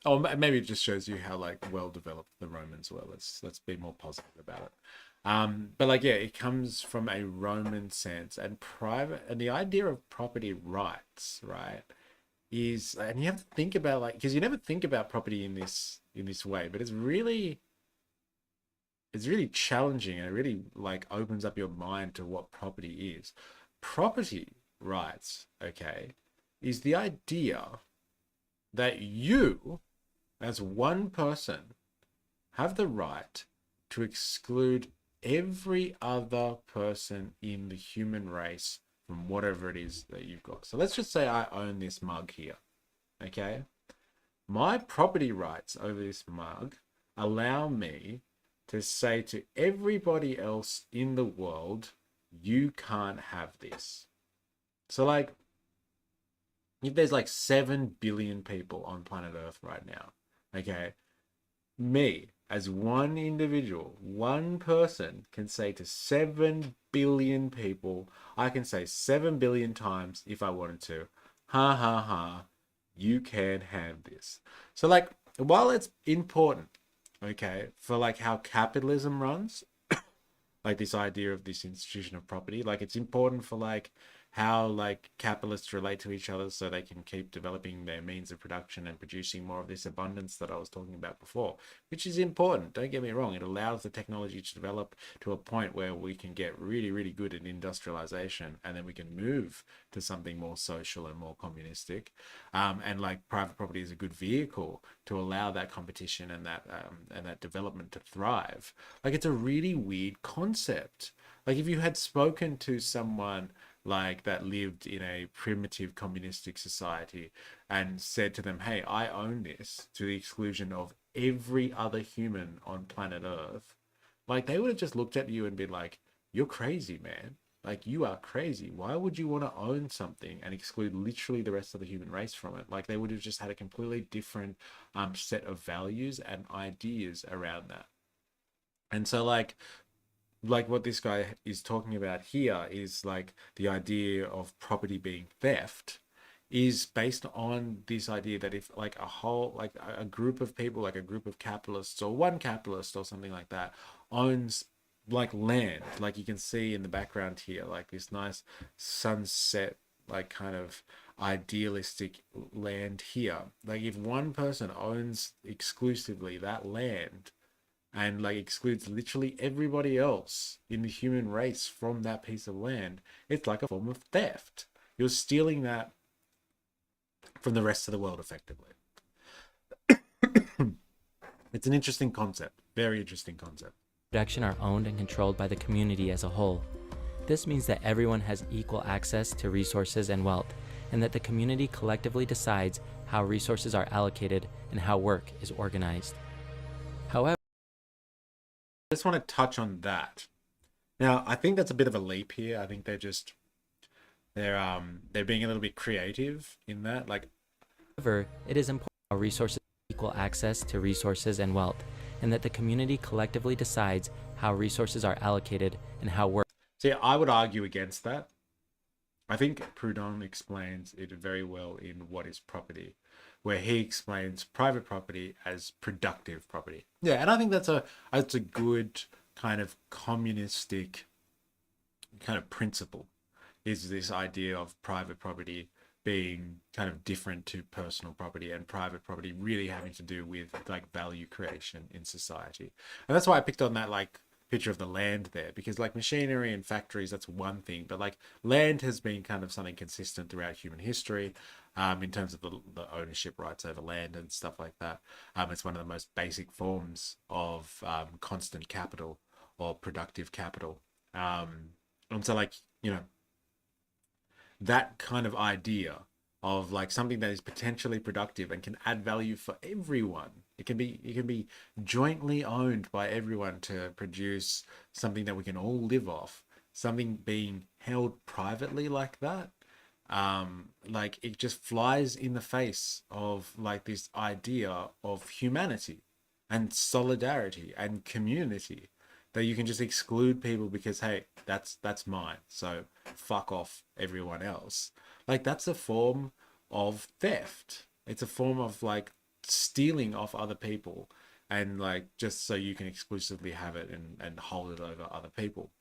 or maybe it just shows you how like well developed the Romans were. Let's be more positive about it. But like, yeah, it comes from a Roman sense, and the idea of property rights, right, is, and you have to think about like, because you never think about property in this way, but it's really challenging, and it really like opens up your mind to what property is. Property rights, okay, is the idea that you, as one person, have the right to exclude every other person in the human race from whatever it is that you've got. So let's just say I own this mug here, okay? My property rights over this mug allow me to say to everybody else in the world, you can't have this. So like, if there's like 7 billion people on planet Earth right now, okay, me as one individual, one person can say to 7 billion people, I can say 7 billion times if I wanted to, ha ha ha, you can have this. So like, while it's important, okay, for like how capitalism runs, like this idea of this institution of property, like it's important for like how like capitalists relate to each other so they can keep developing their means of production and producing more of this abundance that I was talking about before, which is important. Don't get me wrong. It allows the technology to develop to a point where we can get really, really good at industrialization, and then we can move to something more social and more communistic. And like private property is a good vehicle to allow that competition and that development to thrive. Like it's a really weird concept. Like if you had spoken to someone like that lived in a primitive communistic society and said to them, hey, I own this, to the exclusion of every other human on planet Earth, like they would have just looked at you and been like, you're crazy, man. Like you are crazy. Why would you want to own something and exclude literally the rest of the human race from it? Like they would have just had a completely different set of values and ideas around that. And so like, like what this guy is talking about here is like the idea of property being theft is based on this idea that if like a whole like a group of people, like a group of capitalists or one capitalist or something like that owns like land, like you can see in the background here, like this nice sunset, like kind of idealistic land here. Like if one person owns exclusively that land and like excludes literally everybody else in the human race from that piece of land, it's like a form of theft. You're stealing that from the rest of the world effectively. It's an interesting concept, very interesting concept. Production are owned and controlled by the community as a whole. This means that everyone has equal access to resources and wealth, and that the community collectively decides how resources are allocated and how work is organized. However, I just want to touch on that. Now, I think that's a bit of a leap here. I think they're being a little bit creative in that. Like, it is important how resources have equal access to resources and wealth, and that the community collectively decides how resources are allocated and how work. see, I would argue against that. I think Proudhon explains it very well in What is Property, where he explains private property as productive property. Yeah, and I think that's a good kind of communistic kind of principle, is this idea of private property being kind of different to personal property, and private property really having to do with like value creation in society. And that's why I picked on that like picture of the land there, because like machinery and factories, that's one thing, but like land has been kind of something consistent throughout human history, in terms of the ownership rights over land and stuff like that. It's one of the most basic forms of constant capital or productive capital. And so like, you know, that kind of idea of like something that is potentially productive and can add value for everyone. It can be jointly owned by everyone to produce something that we can all live off. Something being held privately like that, like it just flies in the face of like this idea of humanity and solidarity and community, that you can just exclude people because hey, that's mine, so fuck off everyone else. Like that's a form of theft. It's a form of like stealing off other people, and like just so you can exclusively have it and hold it over other people.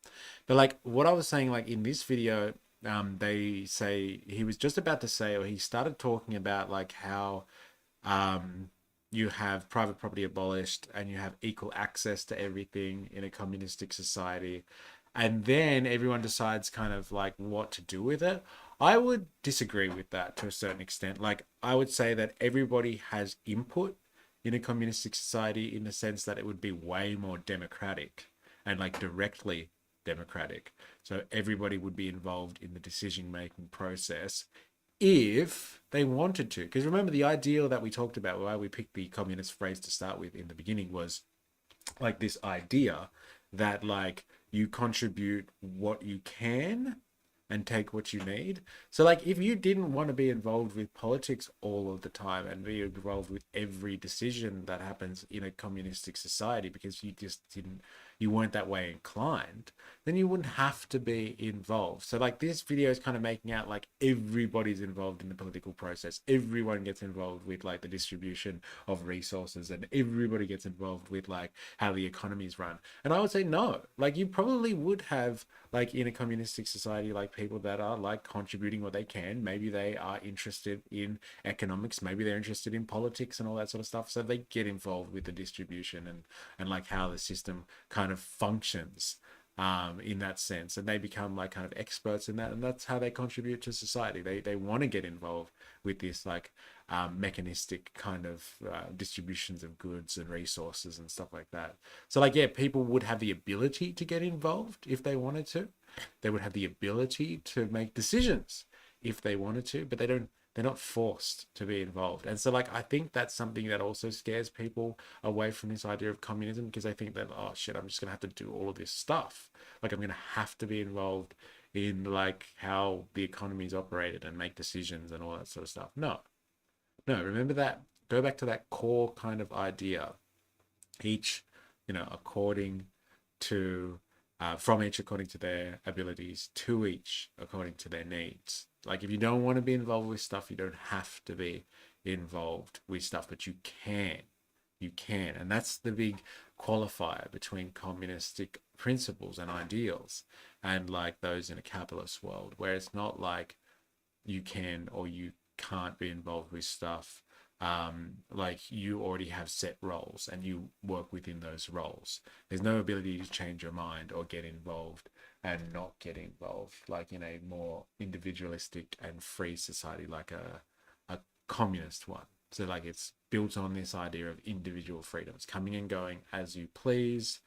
But like what I was saying, like in this video, they say he was just about to say, or he started talking about like how you have private property abolished and you have equal access to everything in a communistic society. And then everyone decides kind of like what to do with it. I would disagree with that to a certain extent. Like, I would say that everybody has input in a communistic society in the sense that it would be way more democratic and like directly democratic. So everybody would be involved in the decision making process if they wanted to. Because remember, the ideal that we talked about, why we picked the communist phrase to start with in the beginning, was like this idea that like you contribute what you can and take what you need. So like if you didn't want to be involved with politics all of the time and be involved with every decision that happens in a communistic society because you weren't that way inclined, then you wouldn't have to be involved. So like this video is kind of making out like everybody's involved in the political process. Everyone gets involved with like the distribution of resources, and everybody gets involved with like how the economy is run. And I would say no, like you probably would have like in a communistic society, like people that are like contributing what they can. Maybe they are interested in economics, maybe they're interested in politics and all that sort of stuff. So they get involved with the distribution and like how the system kind of functions in that sense, and they become like kind of experts in that, and that's how they contribute to society. They want to get involved with this like mechanistic kind of distributions of goods and resources and stuff like that. So like yeah, people would have the ability to get involved if they wanted to. They would have the ability to make decisions if they wanted to, but they're not forced to be involved. And so like I think that's something that also scares people away from this idea of communism, because they think that, oh shit, I'm just gonna have to do all of this stuff. Like I'm gonna have to be involved in like how the economy is operated and make decisions and all that sort of stuff. No. Remember that. Go back to that core kind of idea. Each, according to from each according to their abilities, to each according to their needs. Like if you don't want to be involved with stuff, you don't have to be involved with stuff, but you can. You can. And that's the big qualifier between communistic principles and ideals and like those in a capitalist world, where it's not like you can or you can't be involved with stuff. Like you already have set roles and you work within those roles. There's no ability to change your mind or get involved and not get involved, like in a more individualistic and free society, like a communist one. So like it's built on this idea of individual freedoms, coming and going as you please,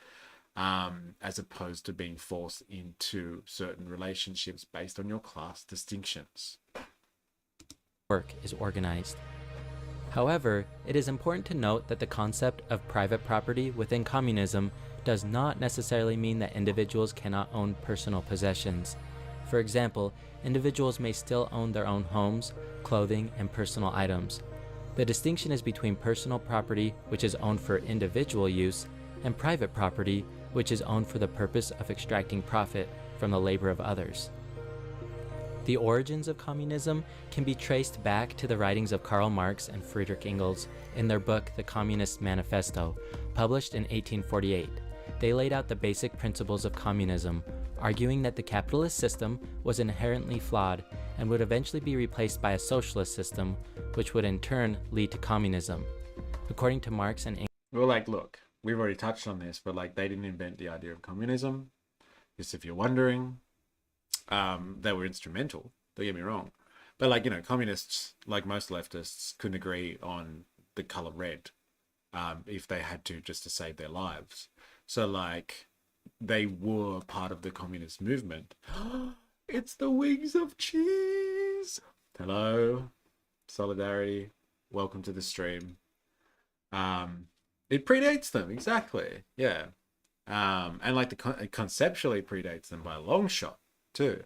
as opposed to being forced into certain relationships based on your class distinctions. Work is organized. However, it is important to note that the concept of private property within communism does not necessarily mean that individuals cannot own personal possessions. For example, individuals may still own their own homes, clothing, and personal items. The distinction is between personal property, which is owned for individual use, and private property, which is owned for the purpose of extracting profit from the labor of others. The origins of communism can be traced back to the writings of Karl Marx and Friedrich Engels in their book The Communist Manifesto, published in 1848. They laid out the basic principles of communism, arguing that the capitalist system was inherently flawed and would eventually be replaced by a socialist system, which would in turn lead to communism. According to Marx and Engels, Well, like, look, we've already touched on this, but like they didn't invent the idea of communism. Just if you're wondering, they were instrumental, don't get me wrong, but like, you know, communists, like most leftists, couldn't agree on the color red, if they had to, just to save their lives. So like they were part of the communist movement. It's the wings of cheese. Hello, solidarity, welcome to the stream. It predates them, exactly, yeah. And like it conceptually predates them by a long shot too.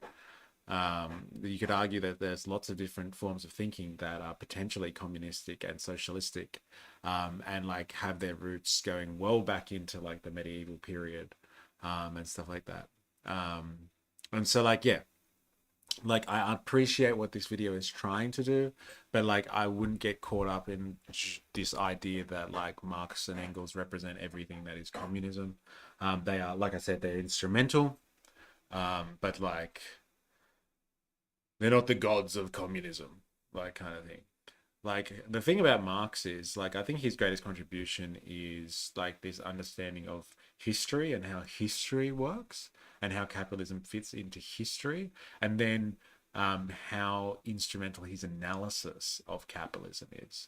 You could argue that there's lots of different forms of thinking that are potentially communistic and socialistic, and like have their roots going well back into like the medieval period, and stuff like that. And so like, yeah, like I appreciate what this video is trying to do, but like I wouldn't get caught up in this idea that like Marx and Engels represent everything that is communism. They are, like I said, they're instrumental, but like they're not the gods of communism, like kind of thing. Like the thing about Marx is like I think his greatest contribution is like this understanding of history and how history works and how capitalism fits into history, and then how instrumental his analysis of capitalism is.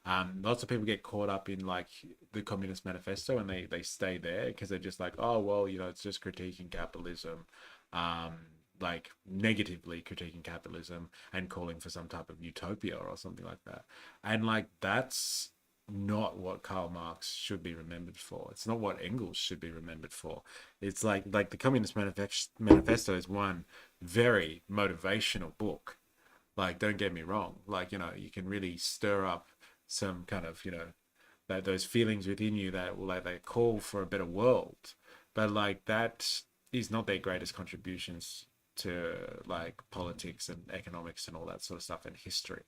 Lots of people get caught up in like the Communist Manifesto and they stay there because they're just like, oh well, you know, it's just critiquing capitalism, like negatively critiquing capitalism and calling for some type of utopia or something like that. And like that's not what Karl Marx should be remembered for. It's not what Engels should be remembered for. It's like the Communist Manifesto is one very motivational book. Like, don't get me wrong. Like, you know, you can really stir up some kind of, you know, that those feelings within you that will like they call for a better world. But like that is not their greatest contributions to like politics and economics and all that sort of stuff and history.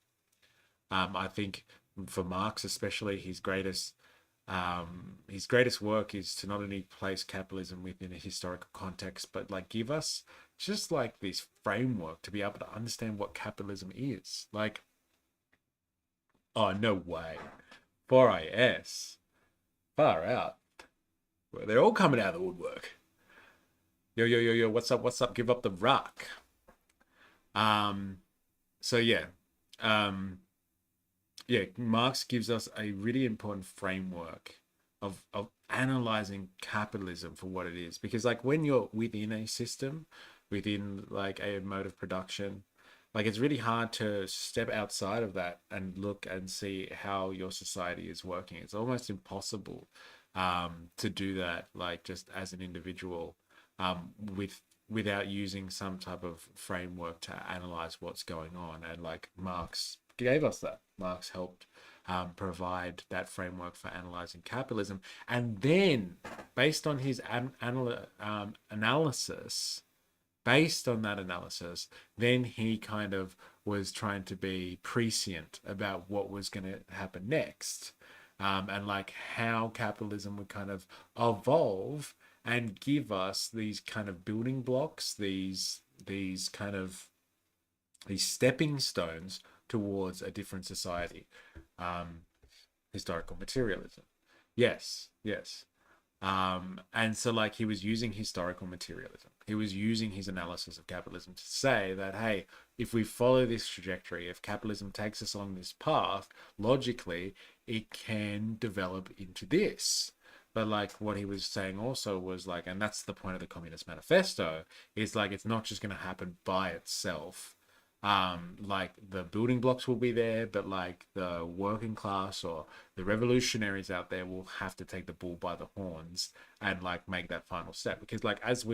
I think for Marx especially, his greatest work is to not only place capitalism within a historical context, but like give us just like this framework to be able to understand what capitalism is. Like, oh no way, 4IS, far out. Well, they're all coming out of the woodwork. Yo, what's up, give up the rock. So yeah, yeah, Marx gives us a really important framework of analyzing capitalism for what it is, because like when you're within a system, within like a mode of production, like it's really hard to step outside of that and look and see how your society is working. It's almost impossible to do that like just as an individual, without using some type of framework to analyze what's going on. And like Marx gave us that. Marx helped provide that framework for analyzing capitalism. And then, based on his analysis, based on that analysis, then he kind of was trying to be prescient about what was going to happen next, and like how capitalism would kind of evolve and give us these kind of building blocks, these kind of these stepping stones towards a different society. Um, Historical materialism. Yes, yes. And so like he was using historical materialism. He was using his analysis of capitalism to say that, hey, if we follow this trajectory, if capitalism takes us along this path, logically, it can develop into this. But like what he was saying also was like, and that's the point of the Communist Manifesto, is like it's not just going to happen by itself. Like the building blocks will be there, but like the working class or the revolutionaries out there will have to take the bull by the horns and like make that final step. Because like as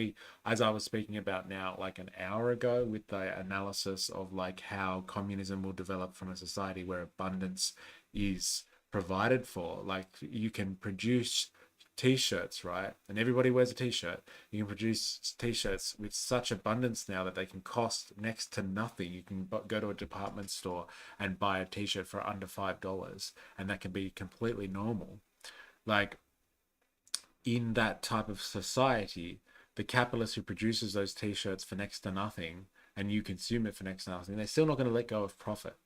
I was speaking about now like an hour ago with the analysis of like how communism will develop from a society where abundance is provided for, like you can produce t-shirts, right? And everybody wears a t-shirt. You can produce t-shirts with such abundance now that they can cost next to nothing. You can go to a department store and buy a t-shirt for under $5, and that can be completely normal. Like in that type of society, the capitalist who produces those t-shirts for next to nothing and you consume it for next to nothing, they're still not going to let go of profit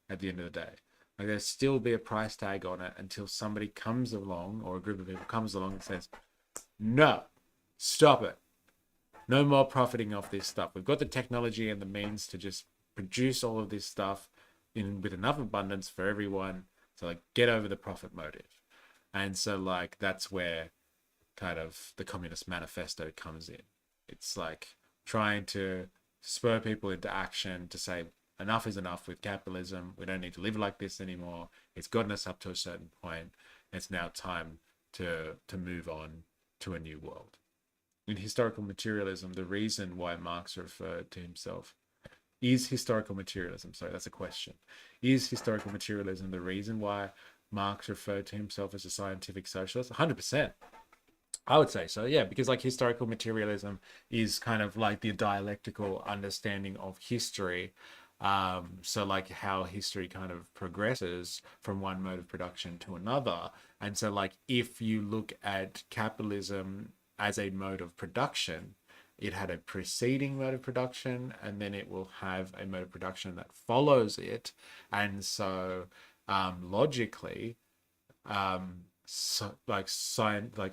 at the end of the day. Like there'll still be a price tag on it until somebody comes along or a group of people comes along and says, no, stop it. No more profiting off this stuff. We've got the technology and the means to just produce all of this stuff with enough abundance for everyone. So like get over the profit motive. And so like that's where kind of the Communist Manifesto comes in. It's like trying to spur people into action to say, enough is enough with capitalism. We don't need to live like this anymore. It's gotten us up to a certain point. It's now time to move on to a new world. In historical materialism, the reason why Marx referred to himself is historical materialism. Sorry, that's a question. Is historical materialism the reason why Marx referred to himself as a scientific socialist? 100%. I would say so, yeah, because like historical materialism is kind of like the dialectical understanding of history. So like how history kind of progresses from one mode of production to another. And so like if you look at capitalism as a mode of production, it had a preceding mode of production and then it will have a mode of production that follows it. And so logically, like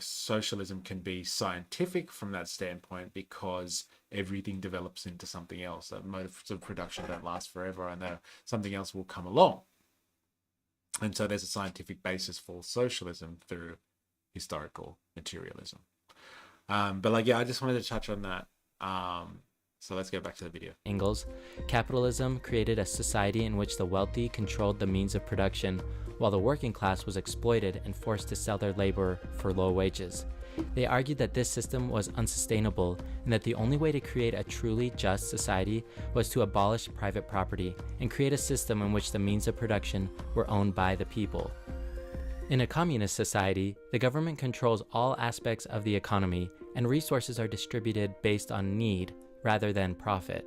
socialism can be scientific from that standpoint because everything develops into something else. That modes of production don't last forever, and something else will come along. And so there's a scientific basis for socialism through historical materialism. But like, yeah, I just wanted to touch on that. So let's get back to the video. Engels, capitalism created a society in which the wealthy controlled the means of production, while the working class was exploited and forced to sell their labor for low wages. They argued that this system was unsustainable and that the only way to create a truly just society was to abolish private property and create a system in which the means of production were owned by the people. In a communist society, the government controls all aspects of the economy and resources are distributed based on need rather than profit.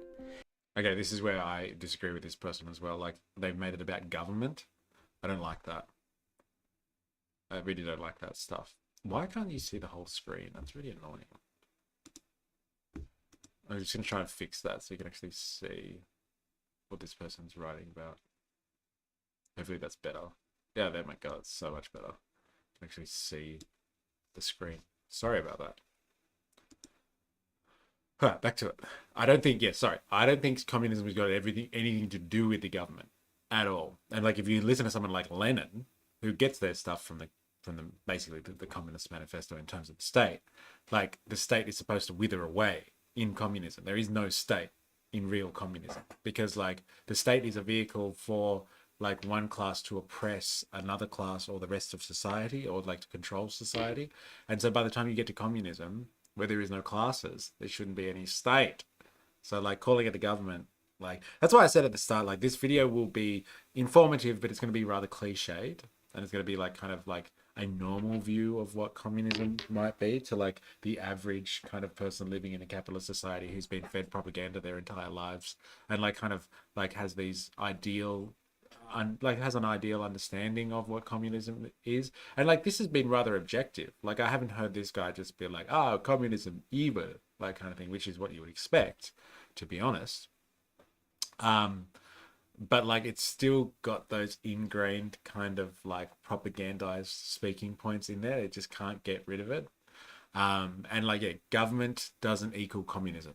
Okay, this is where I disagree with this person as well. Like, they've made it about government. I don't like that. I really don't like that stuff. Why can't you see the whole screen? That's really annoying. I'm just going to try and fix that so you can actually see what this person's writing about. Hopefully that's better. Yeah, there we go. It's so much better. You can actually see the screen. Sorry about that. Huh, back to it. I don't think communism has got anything to do with the government at all. And like, if you listen to someone like Lenin, who gets their stuff from basically the Communist Manifesto in terms of the state, like the state is supposed to wither away in communism. There is no state in real communism because like the state is a vehicle for like one class to oppress another class or the rest of society, or like to control society. And so by the time you get to communism, where there is no classes, there shouldn't be any state. So like calling it a government Like that's why I said at the start, like this video will be informative, but it's going to be rather cliched, and it's going to be like kind of like a normal view of what communism might be to like the average kind of person living in a capitalist society who's been fed propaganda their entire lives and like kind of like has these ideal like has an ideal understanding of what communism is, and like this has been rather objective. Like I haven't heard this guy just be like, "Oh, communism evil," like kind of thing, which is what you would expect, to be honest. um but like it's still got those ingrained kind of like propagandized speaking points in there. It just can't get rid of it. And like, yeah, government doesn't equal communism.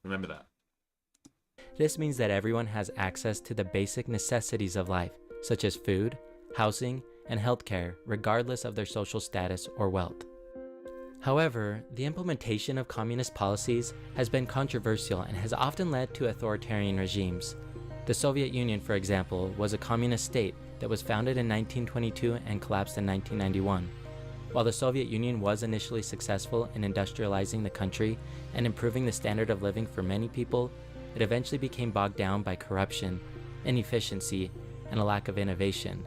Remember that. This means that everyone has access to the basic necessities of life, such as food, housing, and healthcare, regardless of their social status or wealth. However, the implementation of communist policies has been controversial and has often led to authoritarian regimes. The Soviet Union, for example, was a communist state that was founded in 1922 and collapsed in 1991. While the Soviet Union was initially successful in industrializing the country and improving the standard of living for many people, it eventually became bogged down by corruption, inefficiency, and a lack of innovation.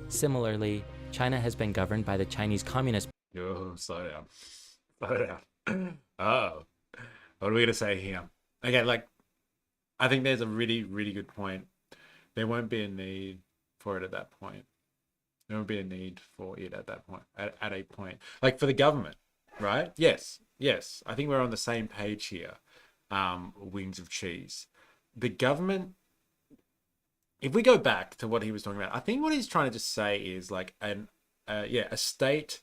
Similarly, China has been governed by the Chinese Communist Oh, slow down. Slow down. Oh, what are we gonna say here? Okay, like I think there's a really, really good point. There won't be a need for it at that point. There won't be a need for it at that point. At a point, like for the government, right? Yes, yes. I think we're on the same page here. Wings of cheese. The government. If we go back to what he was talking about, I think what he's trying to just say is like a state.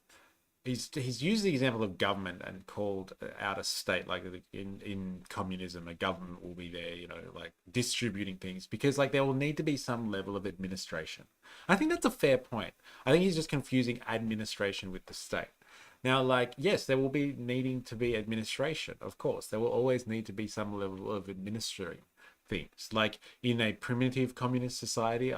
He's used the example of government and called out a state, like in communism, a government will be there, you know, like distributing things because like there will need to be some level of administration. I think that's a fair point. I think he's just confusing administration with the state. Now, like, yes, there will be needing to be administration, of course. There will always need to be some level of administering things. Like in a primitive communist society,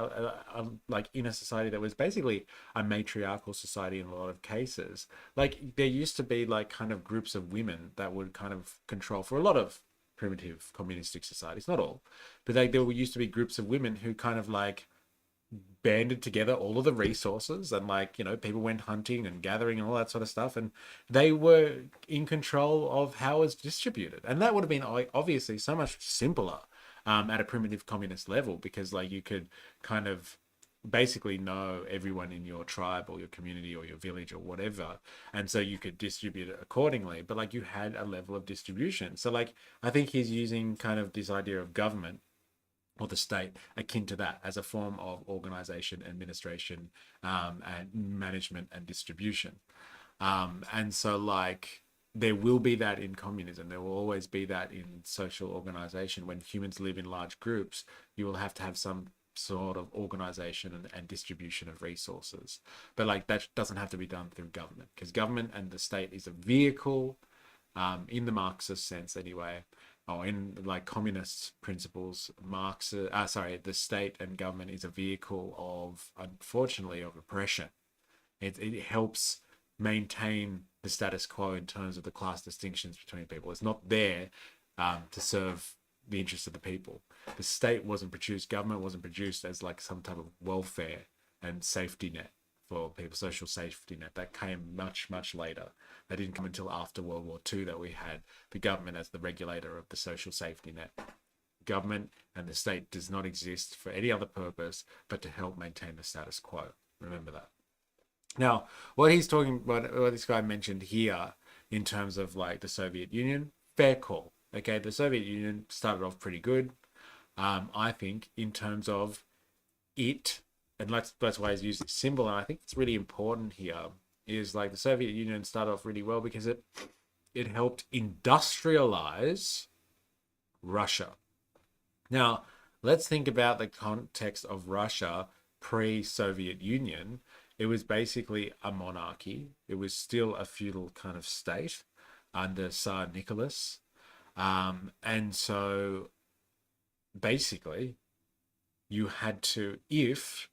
like in a society that was basically a matriarchal society in a lot of cases, like there used to be like kind of groups of women that would kind of control for a lot of primitive communistic societies, not all, but like there used to be groups of women who kind of like banded together all of the resources and like, you know, people went hunting and gathering and all that sort of stuff, and they were in control of how it was distributed, and that would have been obviously so much simpler at a primitive communist level because like you could kind of basically know everyone in your tribe or your community or your village or whatever, and so you could distribute it accordingly, but like you had a level of distribution. So like I think he's using kind of this idea of government or the state akin to that as a form of organization, administration, and management and distribution. And so like there will be that in communism. There will always be that in social organization. When humans live in large groups, you will have to have some sort of organization and distribution of resources. But like that doesn't have to be done through government, because government and the state is a vehicle, in the Marxist sense anyway, or in like communist principles. The state and government is a vehicle of, unfortunately, of oppression. It helps maintain the status quo in terms of the class distinctions between people. It's not there to serve the interests of the people. The state wasn't produced, government wasn't produced as like some type of welfare and safety net for people, social safety net. That came much, much later. That didn't come until after World War II that we had the government as the regulator of the social safety net. Government and the state does not exist for any other purpose but to help maintain the status quo. Remember that. Now, what he's talking about, what this guy mentioned here in terms of like the Soviet Union, fair call. Okay, the Soviet Union started off pretty good, I think, in terms of it, and that's why he's used this symbol, and I think it's really important here, is like the Soviet Union started off really well because it helped industrialize Russia. Now, let's think about the context of Russia pre-Soviet Union. It was basically a monarchy. It was still a feudal kind of state under Tsar Nicholas. And so basically you had to, if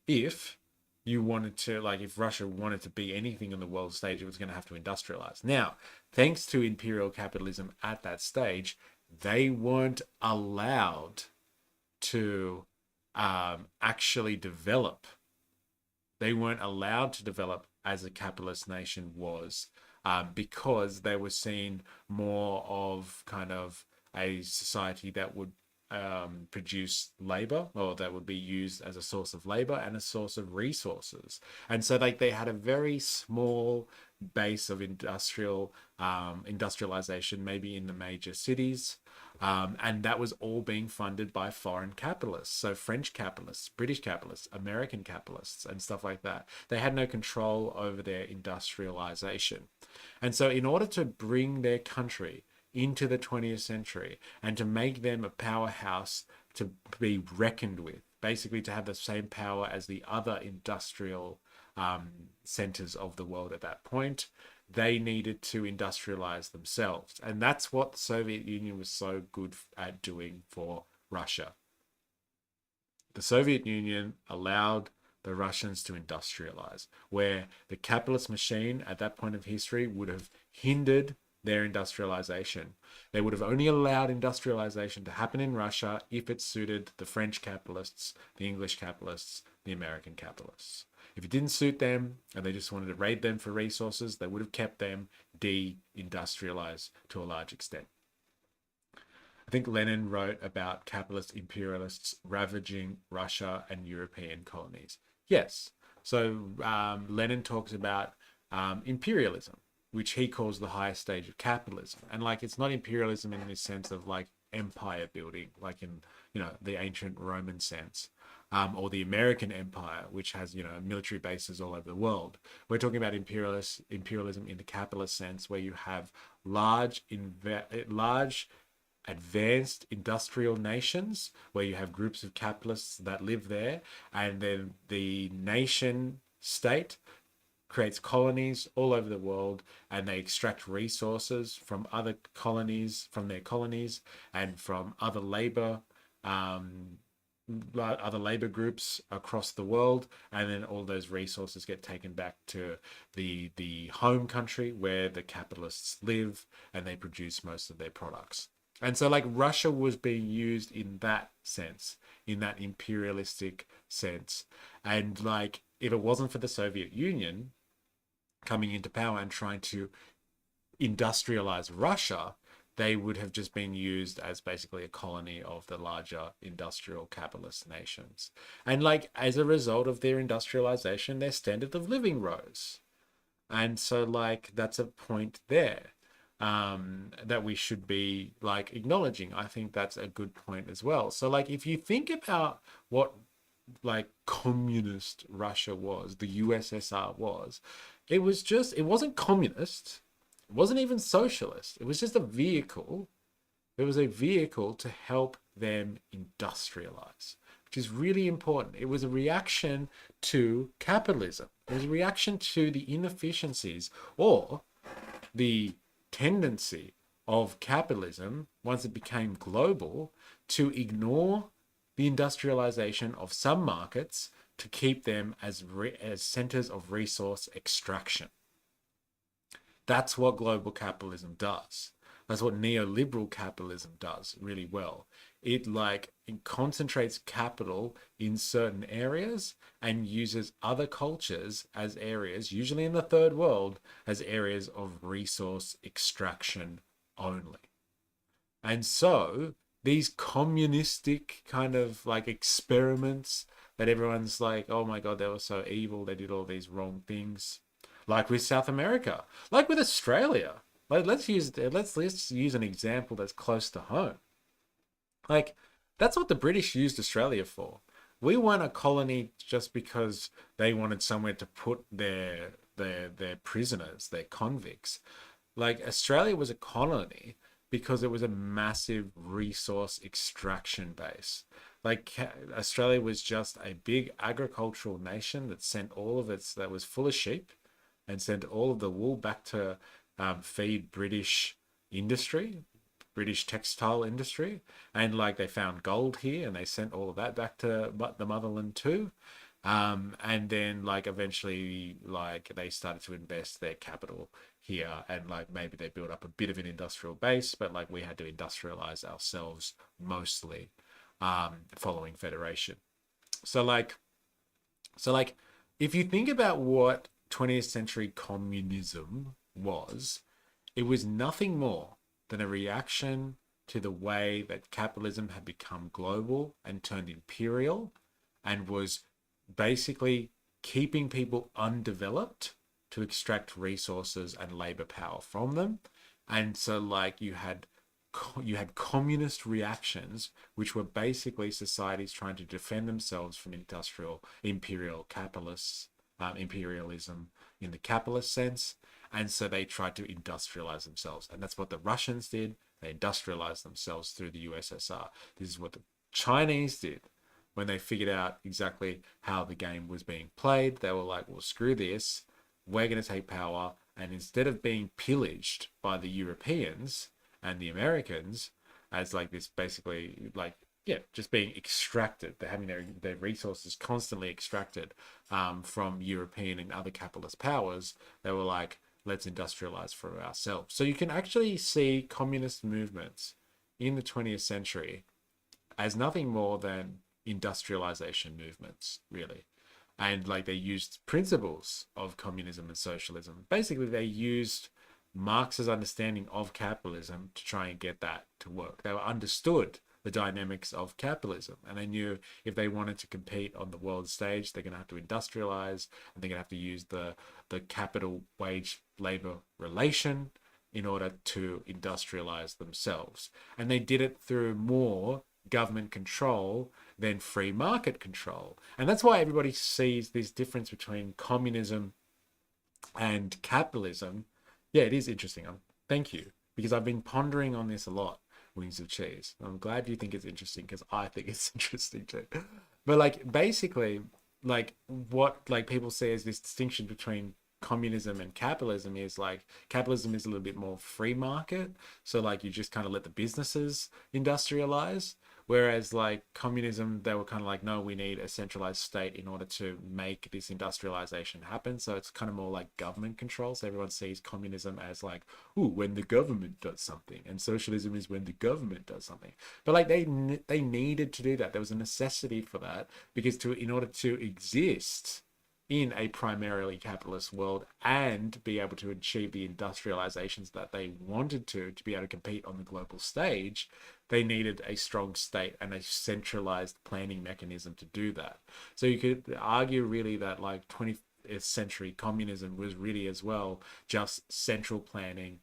you wanted to, like if Russia wanted to be anything on the world stage, it was going to have to industrialize. Now, thanks to imperial capitalism at that stage, they weren't allowed to actually develop. They weren't allowed to develop as a capitalist nation was, because they were seen more of kind of a society that would produce labor, or that would be used as a source of labor and a source of resources. And so like they had a very small base of industrialization, maybe in the major cities. And that was all being funded by foreign capitalists. So French capitalists, British capitalists, American capitalists, and stuff like that. They had no control over their industrialization. And so in order to bring their country into the 20th century and to make them a powerhouse to be reckoned with, basically to have the same power as the other industrial centers of the world at that point, they needed to industrialize themselves. And that's what the Soviet Union was so good at doing for Russia. The Soviet Union allowed the Russians to industrialize, where the capitalist machine at that point of history would have hindered their industrialization. They would have only allowed industrialization to happen in Russia if it suited the French capitalists, the English capitalists, the American capitalists. If it didn't suit them and they just wanted to raid them for resources, they would have kept them de-industrialized to a large extent. I think Lenin wrote about capitalist imperialists ravaging Russia and European colonies. Yes. So Lenin talks about imperialism, which he calls the highest stage of capitalism. And like, it's not imperialism in the sense of like empire building, like in, the ancient Roman sense, or the American empire, which has, military bases all over the world. We're talking about imperialism in the capitalist sense, where you have large advanced industrial nations, where you have groups of capitalists that live there, and then the nation state creates colonies all over the world, and they extract resources from other colonies, from their colonies, and from other labor groups across the world, and then all those resources get taken back to the home country where the capitalists live, and they produce most of their products. And so like Russia was being used in that sense, in that imperialistic sense. And like, if it wasn't for the Soviet Union coming into power and trying to industrialize Russia, they would have just been used as basically a colony of the larger industrial capitalist nations. And like, as a result of their industrialization, their standard of living rose. And so like, that's a point there that we should be like acknowledging. I think that's a good point as well. So like, if you think about what like communist Russia was, the USSR was, it wasn't communist. It wasn't even socialist. It was just a vehicle. It was a vehicle to help them industrialize, which is really important. It was a reaction to capitalism. It was a reaction to the inefficiencies or the tendency of capitalism, once it became global, to ignore the industrialization of some markets to keep them as centers of resource extraction. That's what global capitalism does. That's what neoliberal capitalism does really well. It concentrates capital in certain areas and uses other cultures as areas, usually in the third world, as areas of resource extraction only. And so these communistic kind of like experiments that everyone's like, oh my God, they were so evil, they did all these wrong things. Like with South America, like with Australia. Like let's use an example that's close to home. Like, that's what the British used Australia for. We weren't a colony just because they wanted somewhere to put their prisoners, their convicts. Like, Australia was a colony because it was a massive resource extraction base. Like, Australia was just a big agricultural nation that sent that was full of sheep, and sent all of the wool back to feed British industry, British textile industry. And like, they found gold here and they sent all of that back to the motherland too. And then like, eventually, like, they started to invest their capital here, and like maybe they built up a bit of an industrial base, but like we had to industrialize ourselves mostly, following federation. So like so like if you think about what 20th century communism was, it was nothing more than a reaction to the way that capitalism had become global and turned imperial, and was basically keeping people undeveloped to extract resources and labor power from them. And so like you had communist reactions, which were basically societies trying to defend themselves from industrial imperial capitalists, imperialism in the capitalist sense. And so they tried to industrialize themselves, and that's what the Russians did. They industrialized themselves through the USSR. This is what the Chinese did when they figured out exactly how the game was being played. They were like, well, screw this, we're going to take power, and instead of being pillaged by the Europeans and the Americans as like this, basically like, yeah, just being extracted, they're having their resources constantly extracted from European and other capitalist powers. They were like, let's industrialize for ourselves. So you can actually see communist movements in the 20th century as nothing more than industrialization movements, really. And like they used principles of communism and socialism. Basically, they used Marx's understanding of capitalism to try and get that to work. They were understood the dynamics of capitalism, and they knew if they wanted to compete on the world stage, they're going to have to industrialize, and they're going to have to use the capital wage labor relation in order to industrialize themselves. And they did it through more government control than free market control. And that's why everybody sees this difference between communism and capitalism. Yeah, it is interesting. Thank you, because I've been pondering on this a lot. Wings of cheese. I'm glad you think it's interesting, because I think it's interesting too. But like basically, like what like people say is this distinction between communism and capitalism is like capitalism is a little bit more free market. So like you just kind of let the businesses industrialize. Whereas like communism, they were kind of like, no, we need a centralized state in order to make this industrialization happen. So it's kind of more like government control. So everyone sees communism as like, ooh, when the government does something, and socialism is when the government does something. But like they needed to do that. There was a necessity for that, because in order to exist in a primarily capitalist world and be able to achieve the industrializations that they wanted to be able to compete on the global stage, they needed a strong state and a centralized planning mechanism to do that. So you could argue really that like 20th century communism was really as well just central planning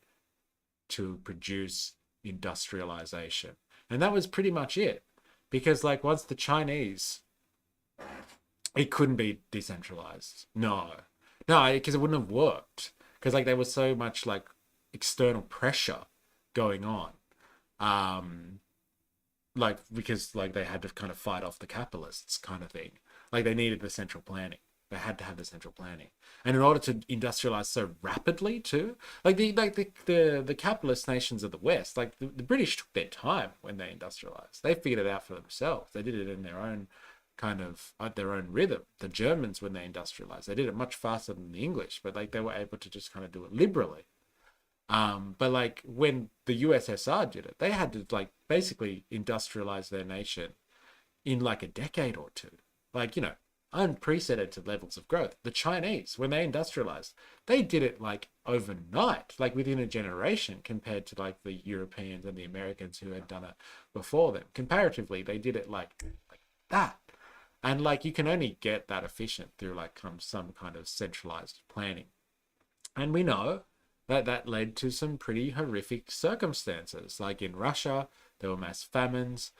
to produce industrialization. And that was pretty much it. Because like once the Chinese, it couldn't be decentralized. No, because it wouldn't have worked. Because like there was so much like external pressure going on, like because like they had to kind of fight off the capitalists, kind of thing. Like they needed the central planning. They had to have the central planning, and in order to industrialize so rapidly too, like the capitalist nations of the West, like the British took their time when they industrialized. They figured it out for themselves. They did it in their own kind of at their own rhythm. The Germans, when they industrialized, they did it much faster than the English, but like they were able to just kind of do it liberally. But like when the USSR did it, they had to like basically industrialize their nation in like a decade or two. Like, unprecedented levels of growth. The Chinese, when they industrialized, they did it like overnight, like within a generation, compared to like the Europeans and the Americans who had done it before them. Comparatively, they did it like that. And like you can only get that efficient through like some kind of centralized planning. And we know that led to some pretty horrific circumstances. Like in Russia, there were mass famines.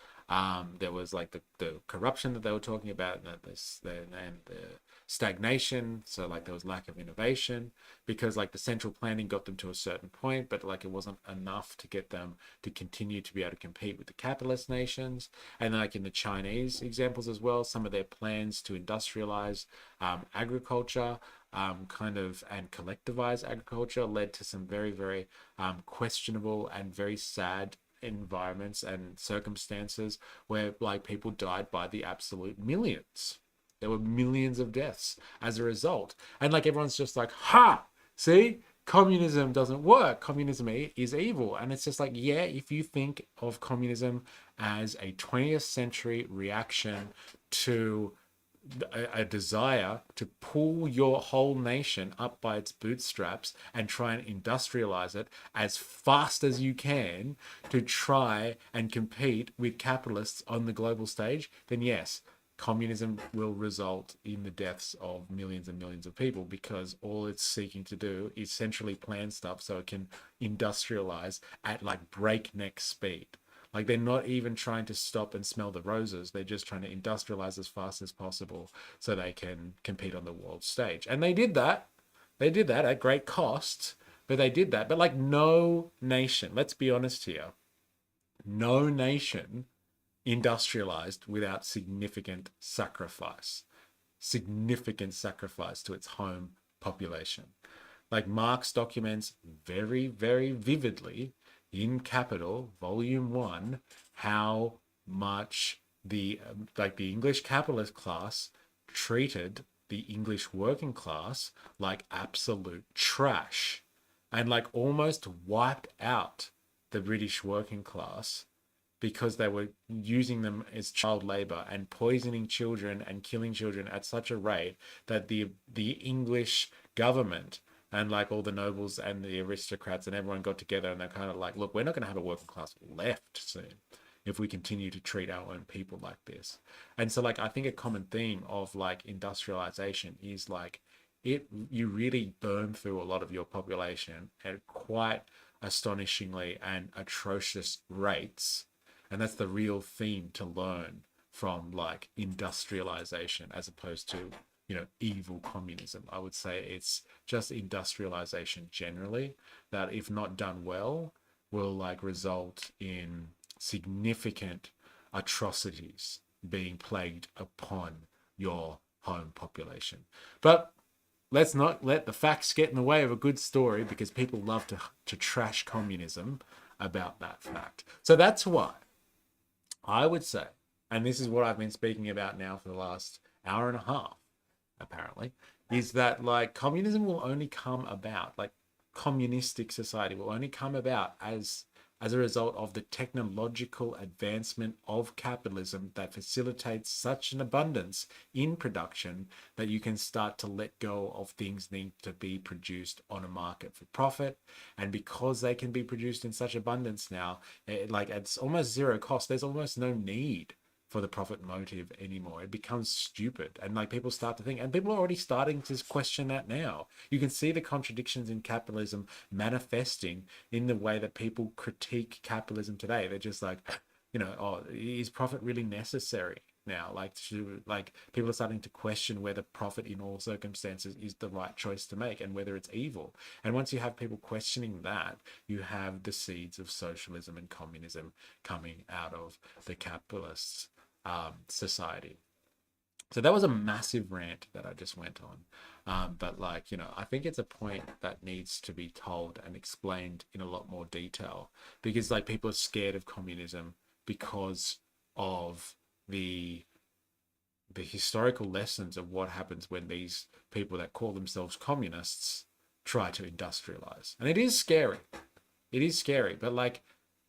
There was like the corruption that they were talking about, and the stagnation. So like there was lack of innovation, because like the central planning got them to a certain point, but like it wasn't enough to get them to continue to be able to compete with the capitalist nations. And like in the Chinese examples as well, some of their plans to industrialize agriculture, and collectivize agriculture led to some very, very questionable and very sad environments and circumstances where like people died by the absolute millions. There were millions of deaths as a result. And like everyone's just like, ha, see, communism doesn't work. Communism is evil. And it's just like, yeah, if you think of communism as a 20th century reaction to a desire to pull your whole nation up by its bootstraps and try and industrialize it as fast as you can to try and compete with capitalists on the global stage, then yes, communism will result in the deaths of millions and millions of people, because all it's seeking to do is centrally plan stuff so it can industrialize at like breakneck speed. Like, they're not even trying to stop and smell the roses. They're just trying to industrialize as fast as possible so they can compete on the world stage. And they did that. They did that at great cost, but they did that. But like, no nation, let's be honest here, no nation industrialized without significant sacrifice to its home population. Like, Marx documents very, very vividly in Capital, Volume 1, how much the English capitalist class treated the English working class like absolute trash, and like almost wiped out the British working class because they were using them as child labor and poisoning children and killing children at such a rate that the English government and like all the nobles and the aristocrats and everyone got together and they're kind of like, look, we're not going to have a working class left soon if we continue to treat our own people like this. And so like, I think a common theme of like industrialization is like, you really burn through a lot of your population at quite astonishingly and atrocious rates. And that's the real theme to learn from like industrialization, as opposed to, you know, evil communism. I would say it's just industrialization generally that, if not done well, will like result in significant atrocities being plagued upon your home population. But let's not let the facts get in the way of a good story, because people love to trash communism about that fact. So that's why I would say, and this is what I've been speaking about now for the last hour and a half, apparently, is that like communism will only come about, like communistic society will only come about as a result of the technological advancement of capitalism that facilitates such an abundance in production that you can start to let go of things needing to be produced on a market for profit. And because they can be produced in such abundance now, like it's almost zero cost, there's almost no need for the profit motive anymore. It becomes stupid, and like people start to think, and people are already starting to question that now. You can see the contradictions in capitalism manifesting in the way that people critique capitalism today. They're just like, you know, oh, is profit really necessary now? Like, people are starting to question whether profit in all circumstances is the right choice to make, and whether it's evil. And once you have people questioning that, you have the seeds of socialism and communism coming out of the capitalists society. So that was a massive rant that I just went on. But like, you know, I think it's a point that needs to be told and explained in a lot more detail, because like people are scared of communism because of the historical lessons of what happens when these people that call themselves communists try to industrialize. And it is scary. It is scary. But like,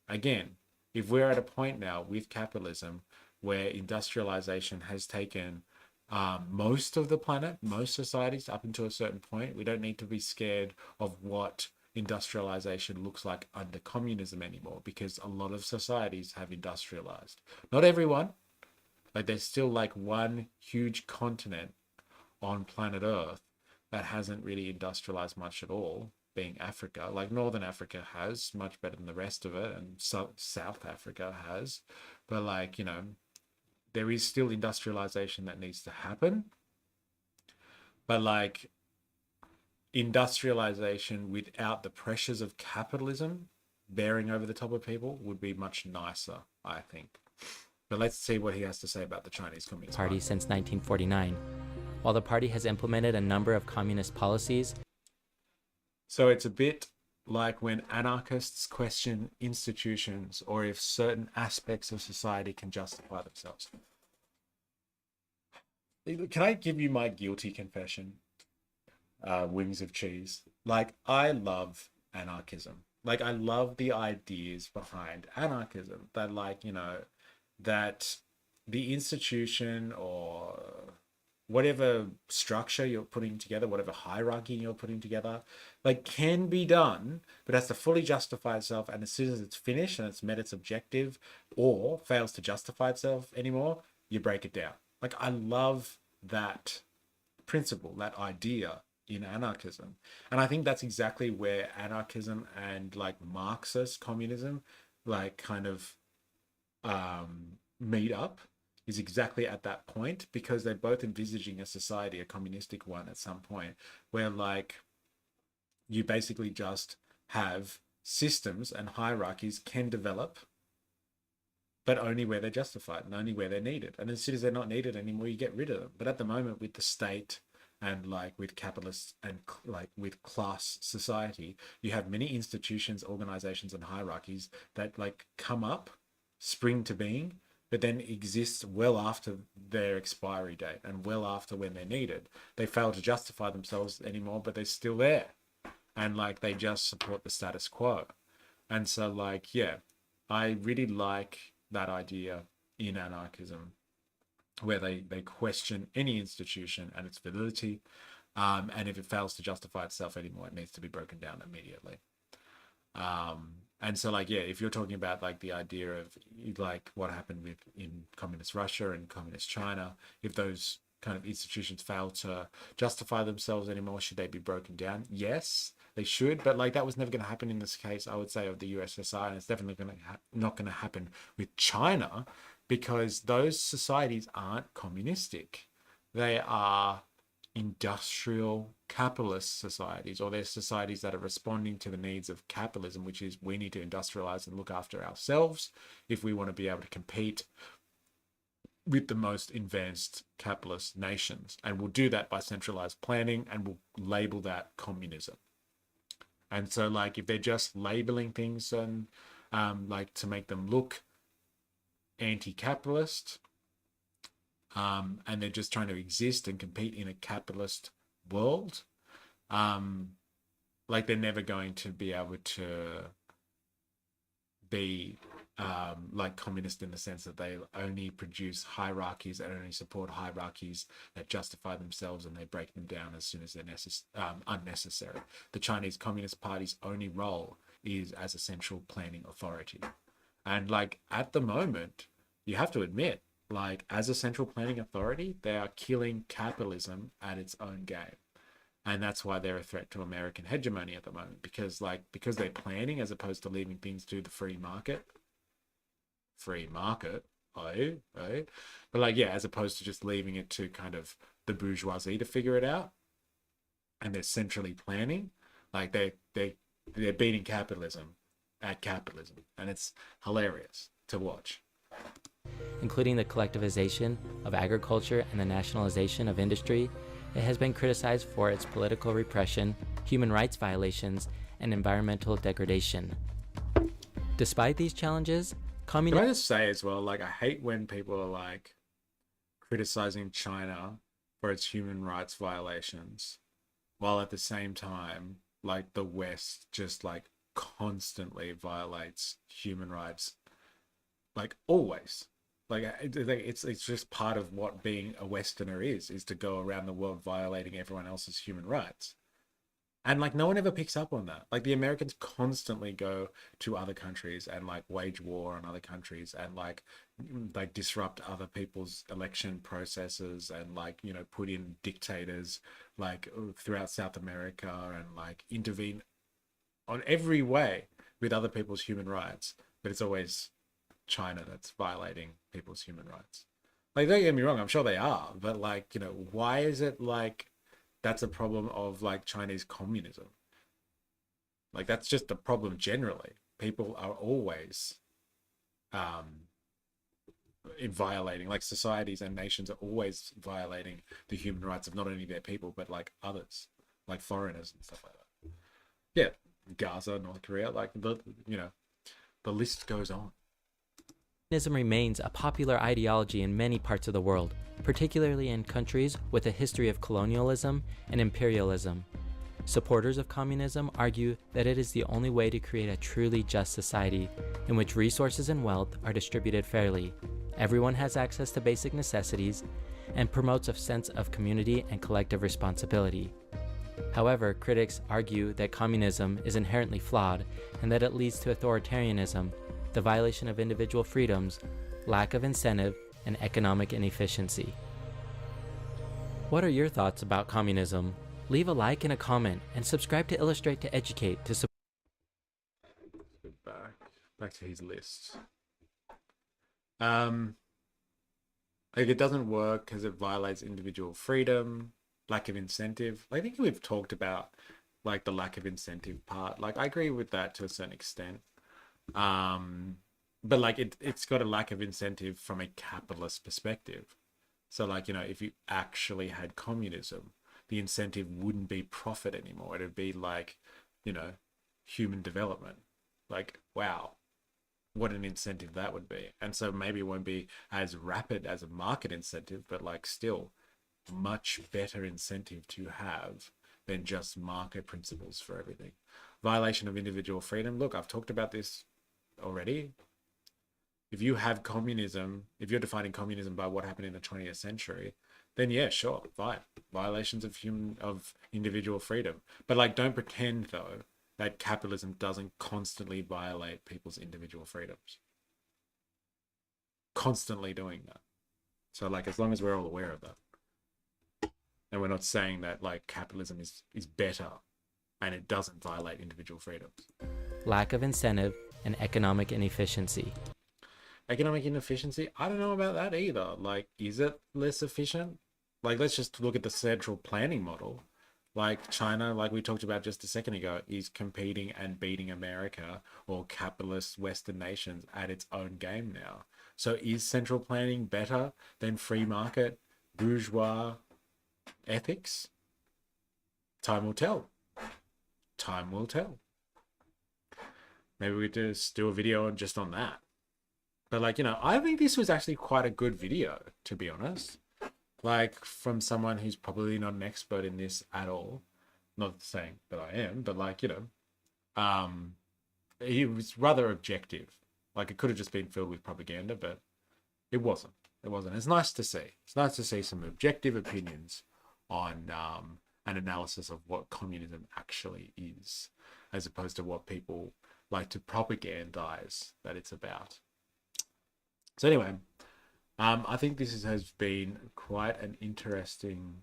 again, if we're at a point now with capitalism where industrialization has taken most of the planet, most societies up until a certain point, we don't need to be scared of what industrialization looks like under communism anymore, because a lot of societies have industrialized. Not everyone, like there's still like one huge continent on planet Earth that hasn't really industrialized much at all, being Africa. Like Northern Africa has much better than the rest of it, and South Africa has. But like, you know, there is still industrialization that needs to happen. But like, industrialization without the pressures of capitalism bearing over the top of people would be much nicer, I think. But let's see what he has to say about the Chinese Communist Party since 1949. While the party has implemented a number of communist policies. So it's a bit like when anarchists question institutions, or if certain aspects of society can justify themselves. Can I give you my guilty confession? Wings of cheese. Like, I love anarchism. Like, I love the ideas behind anarchism that, like, that the institution or whatever structure you're putting together, whatever hierarchy you're putting together, like, can be done, but has to fully justify itself. And as soon as it's finished and it's met its objective or fails to justify itself anymore, you break it down. Like, I love that principle, that idea in anarchism. And I think that's exactly where anarchism and like Marxist communism, like kind of meet up, is exactly at that point, because they're both envisaging a society, a communistic one at some point, where like you basically just have systems and hierarchies can develop, but only where they're justified and only where they're needed. And as soon as they're not needed anymore, you get rid of them. But at the moment, with the state and like with capitalists and like with class society, you have many institutions, organizations, and hierarchies that like come up, spring to being, but then exist well after their expiry date and well after when they're needed. They fail to justify themselves anymore, but they're still there. And like they just support the status quo. And so like, yeah, I really like that idea in anarchism, where they question any institution and its validity. And if it fails to justify itself anymore, it needs to be broken down immediately. And so like, yeah, if you're talking about like the idea of like what happened with in communist Russia and communist China, if those kind of institutions fail to justify themselves anymore, should they be broken down? Yes, they should. But like that was never going to happen in this case, I would say, of the USSR, and it's definitely not going to happen with China, because those societies aren't communistic. They are industrial capitalist societies, or they're societies that are responding to the needs of capitalism, which is we need to industrialize and look after ourselves if we want to be able to compete with the most advanced capitalist nations. And we'll do that by centralized planning, and we'll label that communism. And so like if they're just labeling things and like to make them look anti-capitalist, and they're just trying to exist and compete in a capitalist world, like they're never going to be able to be like communist, in the sense that they only produce hierarchies and only support hierarchies that justify themselves, and they break them down as soon as they're unnecessary. The Chinese Communist Party's only role is as a central planning authority. And like at the moment, you have to admit, like as a central planning authority, they are killing capitalism at its own game. And that's why they're a threat to American hegemony at the moment, because they're planning as opposed to leaving things to the free market. Oh. But like, yeah, as opposed to just leaving it to kind of the bourgeoisie to figure it out, and they're centrally planning, like they're beating capitalism at capitalism, and it's hilarious to watch. Including the collectivization of agriculture and the nationalization of industry, it has been criticized for its political repression, human rights violations, and environmental degradation. Despite these challenges, Can I just say as well, like I hate when people are like criticizing China for its human rights violations, while at the same time, like the West just like constantly violates human rights, like always. Like it's just part of what being a Westerner is to go around the world violating everyone else's human rights. And like no one ever picks up on that. Like the Americans constantly go to other countries and like wage war on other countries, and like disrupt other people's election processes, and like, put in dictators like throughout South America, and like intervene on every way with other people's human rights. But it's always China that's violating people's human rights. Like, don't get me wrong, I'm sure they are, but like, why is it like that's a problem of like Chinese communism? Like that's just a problem generally. People are always in violating, like societies and nations are always violating the human rights of not only their people but like others, like foreigners and stuff like that. Yeah, Gaza, North Korea, like the list goes on. Communism remains a popular ideology in many parts of the world, particularly in countries with a history of colonialism and imperialism. Supporters of communism argue that it is the only way to create a truly just society in which resources and wealth are distributed fairly, everyone has access to basic necessities, and promotes a sense of community and collective responsibility. However, critics argue that communism is inherently flawed and that it leads to authoritarianism, the violation of individual freedoms, lack of incentive, and economic inefficiency. What are your thoughts about communism? Leave a like and a comment, and subscribe to Illustrate to Educate to support. Back to his list. Like, it doesn't work because it violates individual freedom, lack of incentive. I think we've talked about like the lack of incentive part. Like, I agree with that to a certain extent. But like it's got a lack of incentive from a capitalist perspective. So like, if you actually had communism, the incentive wouldn't be profit anymore. It'd be like, human development. Like, wow, what an incentive that would be. And so maybe it won't be as rapid as a market incentive, but like still much better incentive to have than just market principles for everything. Violation of individual freedom. Look, I've talked about this already. If you have communism, if you're defining communism by what happened in the 20th century, then yeah, sure, fine. Violations of individual freedom. But like, don't pretend though that capitalism doesn't constantly violate people's individual freedoms. Constantly doing that. So like, as long as we're all aware of that. And we're not saying that like capitalism is better and it doesn't violate individual freedoms. Lack of incentive and economic inefficiency. Economic inefficiency, I don't know about that either. Like, is it less efficient? Like, let's just look at the central planning model. Like, China, like we talked about just a second ago, is competing and beating America or capitalist Western nations at its own game now. So is central planning better than free market, bourgeois ethics? Time will tell. Time will tell. Maybe we just do a video just on that. But like, I think this was actually quite a good video, to be honest. Like, from someone who's probably not an expert in this at all. Not saying that I am, but like, he was rather objective. Like, it could have just been filled with propaganda, but it wasn't. It wasn't. It's nice to see. It's nice to see some objective opinions on an analysis of what communism actually is, as opposed to what people like to propagandize that it's about. So anyway, I think this has been quite an interesting.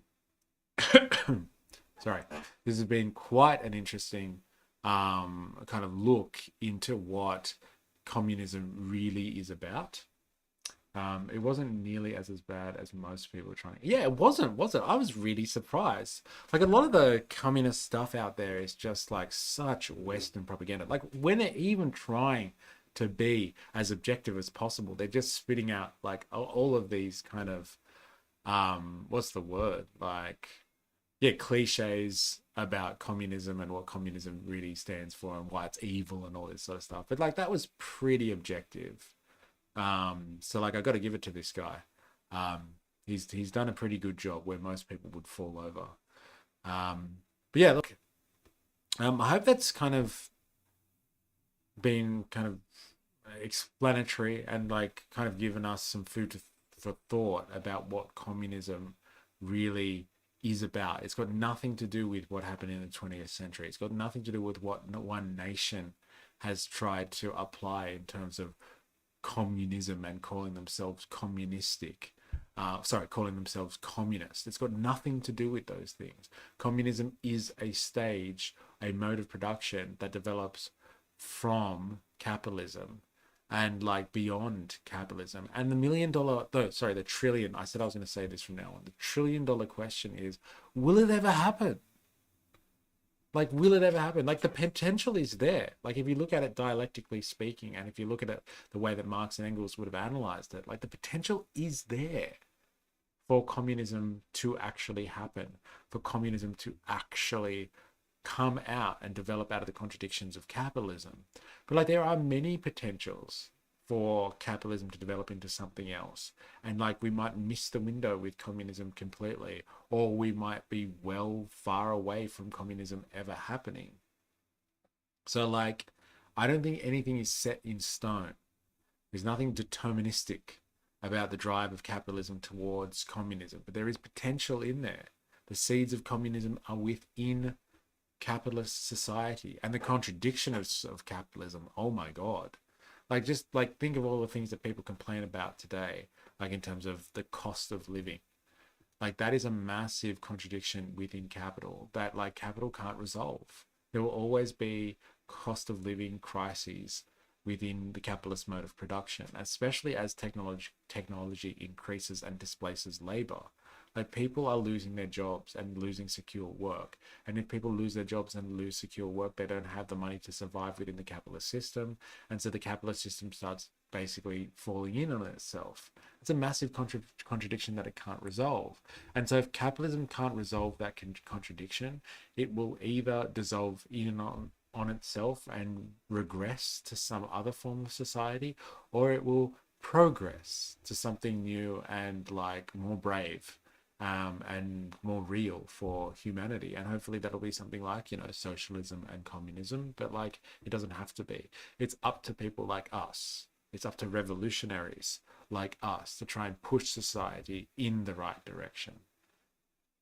Sorry, this has been quite an interesting kind of look into what communism really is about. It wasn't nearly as bad as most people were trying. Yeah, it wasn't, was it? I was really surprised. Like, a lot of the communist stuff out there is just like such Western propaganda. Like, when they're even trying to be as objective as possible, they're just spitting out like all of these kind of what's the word, like, yeah, cliches about communism and what communism really stands for and why it's evil and all this sort of stuff. But like, that was pretty objective. So like, I got to give it to this guy. He's done a pretty good job where most people would fall over. But yeah, look, I hope that's kind of been kind of explanatory and like kind of given us some food for thought about what communism really is about. It's got nothing to do with what happened in the 20th century. It's got nothing to do with what one nation has tried to apply in terms of communism and calling themselves communistic. Calling themselves communist. It's got nothing to do with those things. Communism is a stage, a mode of production that develops from capitalism and like beyond capitalism. And the trillion, I said I was going to say this from now on, the $1 trillion question is, will it ever happen? Like, will it ever happen? Like, the potential is there. Like, if you look at it dialectically speaking, and if you look at it the way that Marx and Engels would have analyzed it, like, the potential is there for communism to actually happen, for communism to actually come out and develop out of the contradictions of capitalism. But like, there are many potentials for capitalism to develop into something else. And like we might miss the window with communism completely, or we might be well far away from communism ever happening. So like, I don't think anything is set in stone. There's nothing deterministic about the drive of capitalism towards communism, but there is potential in there. The seeds of communism are within capitalist society, and the contradiction of capitalism, oh my God. Like, just like think of all the things that people complain about today, like in terms of the cost of living. Like that is a massive contradiction within capital that like capital can't resolve. There will always be cost of living crises within the capitalist mode of production, especially as technology increases and displaces labor. Like people are losing their jobs and losing secure work. And if people lose their jobs and lose secure work, they don't have the money to survive within the capitalist system. And so the capitalist system starts basically falling in on itself. It's a massive contradiction that it can't resolve. And so if capitalism can't resolve that contradiction, it will either dissolve in on itself and regress to some other form of society, or it will progress to something new and like more brave, and more real for humanity. And hopefully that'll be something like, you know, socialism and communism, but like it doesn't have to be. It's up to people like us. It's up to revolutionaries like us to try and push society in the right direction.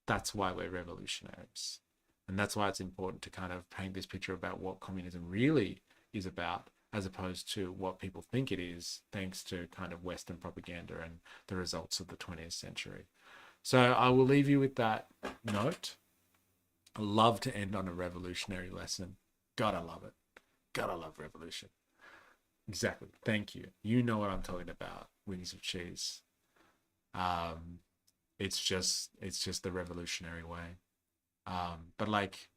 That's why we're revolutionaries. And that's why it's important to kind of paint this picture about what communism really is about, as opposed to what people think it is, thanks to kind of Western propaganda and the results of the 20th century. So I will leave you with that note. I love to end on a revolutionary lesson. Gotta love it. Gotta love revolution. Exactly. Thank you. You know what I'm talking about. Wings of cheese. It's just the revolutionary way. But like,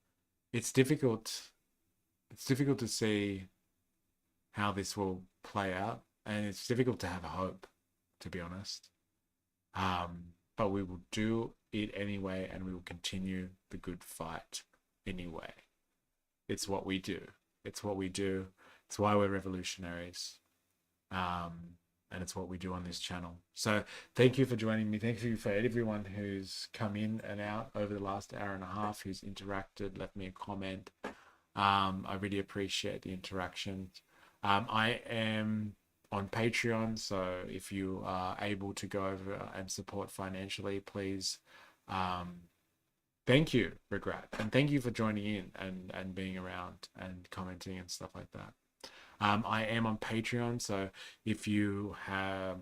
it's difficult to see how this will play out, and it's difficult to have hope, to be honest. But we will do it anyway, and we will continue the good fight anyway. It's what we do. It's what we do. It's why we're revolutionaries. And it's what we do on this channel. So thank you for joining me. Thank you for everyone who's come in and out over the last hour and a half, who's interacted, left me a comment. I really appreciate the interaction. I am on Patreon, so if you are able to go over and support financially, please. Thank you, Regret, and thank you for joining in and being around and commenting and stuff like that. I am on Patreon, so if you are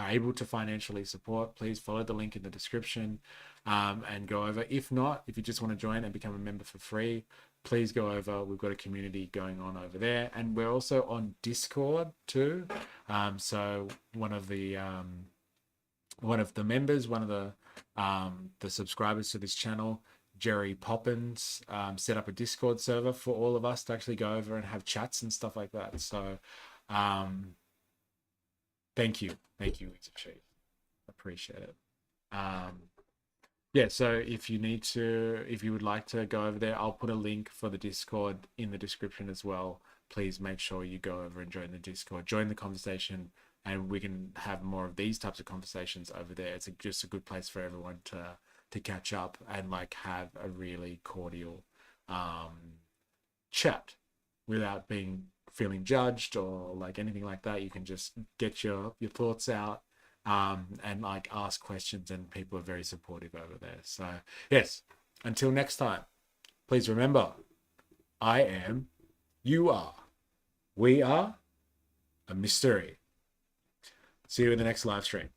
able to financially support, please follow the link in the description, and go over. If not, if you just want to join and become a member for free, please go over. We've got a community going on over there, and we're also on Discord too. So one of the members, one of the subscribers to this channel, Jerry Poppins, set up a Discord server for all of us to actually go over and have chats and stuff like that. So thank you, Wings of Cheese. Appreciate it. Yeah, so if you would like to go over there, I'll put a link for the Discord in the description as well. Please make sure you go over and join the Discord, join the conversation, and we can have more of these types of conversations over there. It's just a good place for everyone to catch up and like have a really cordial chat without feeling judged or like anything like that. You can just get your thoughts out, and like ask questions, and people are very supportive over there. So yes, until next time, please remember, I am, you are, we are a MysterE. See you in the next live stream.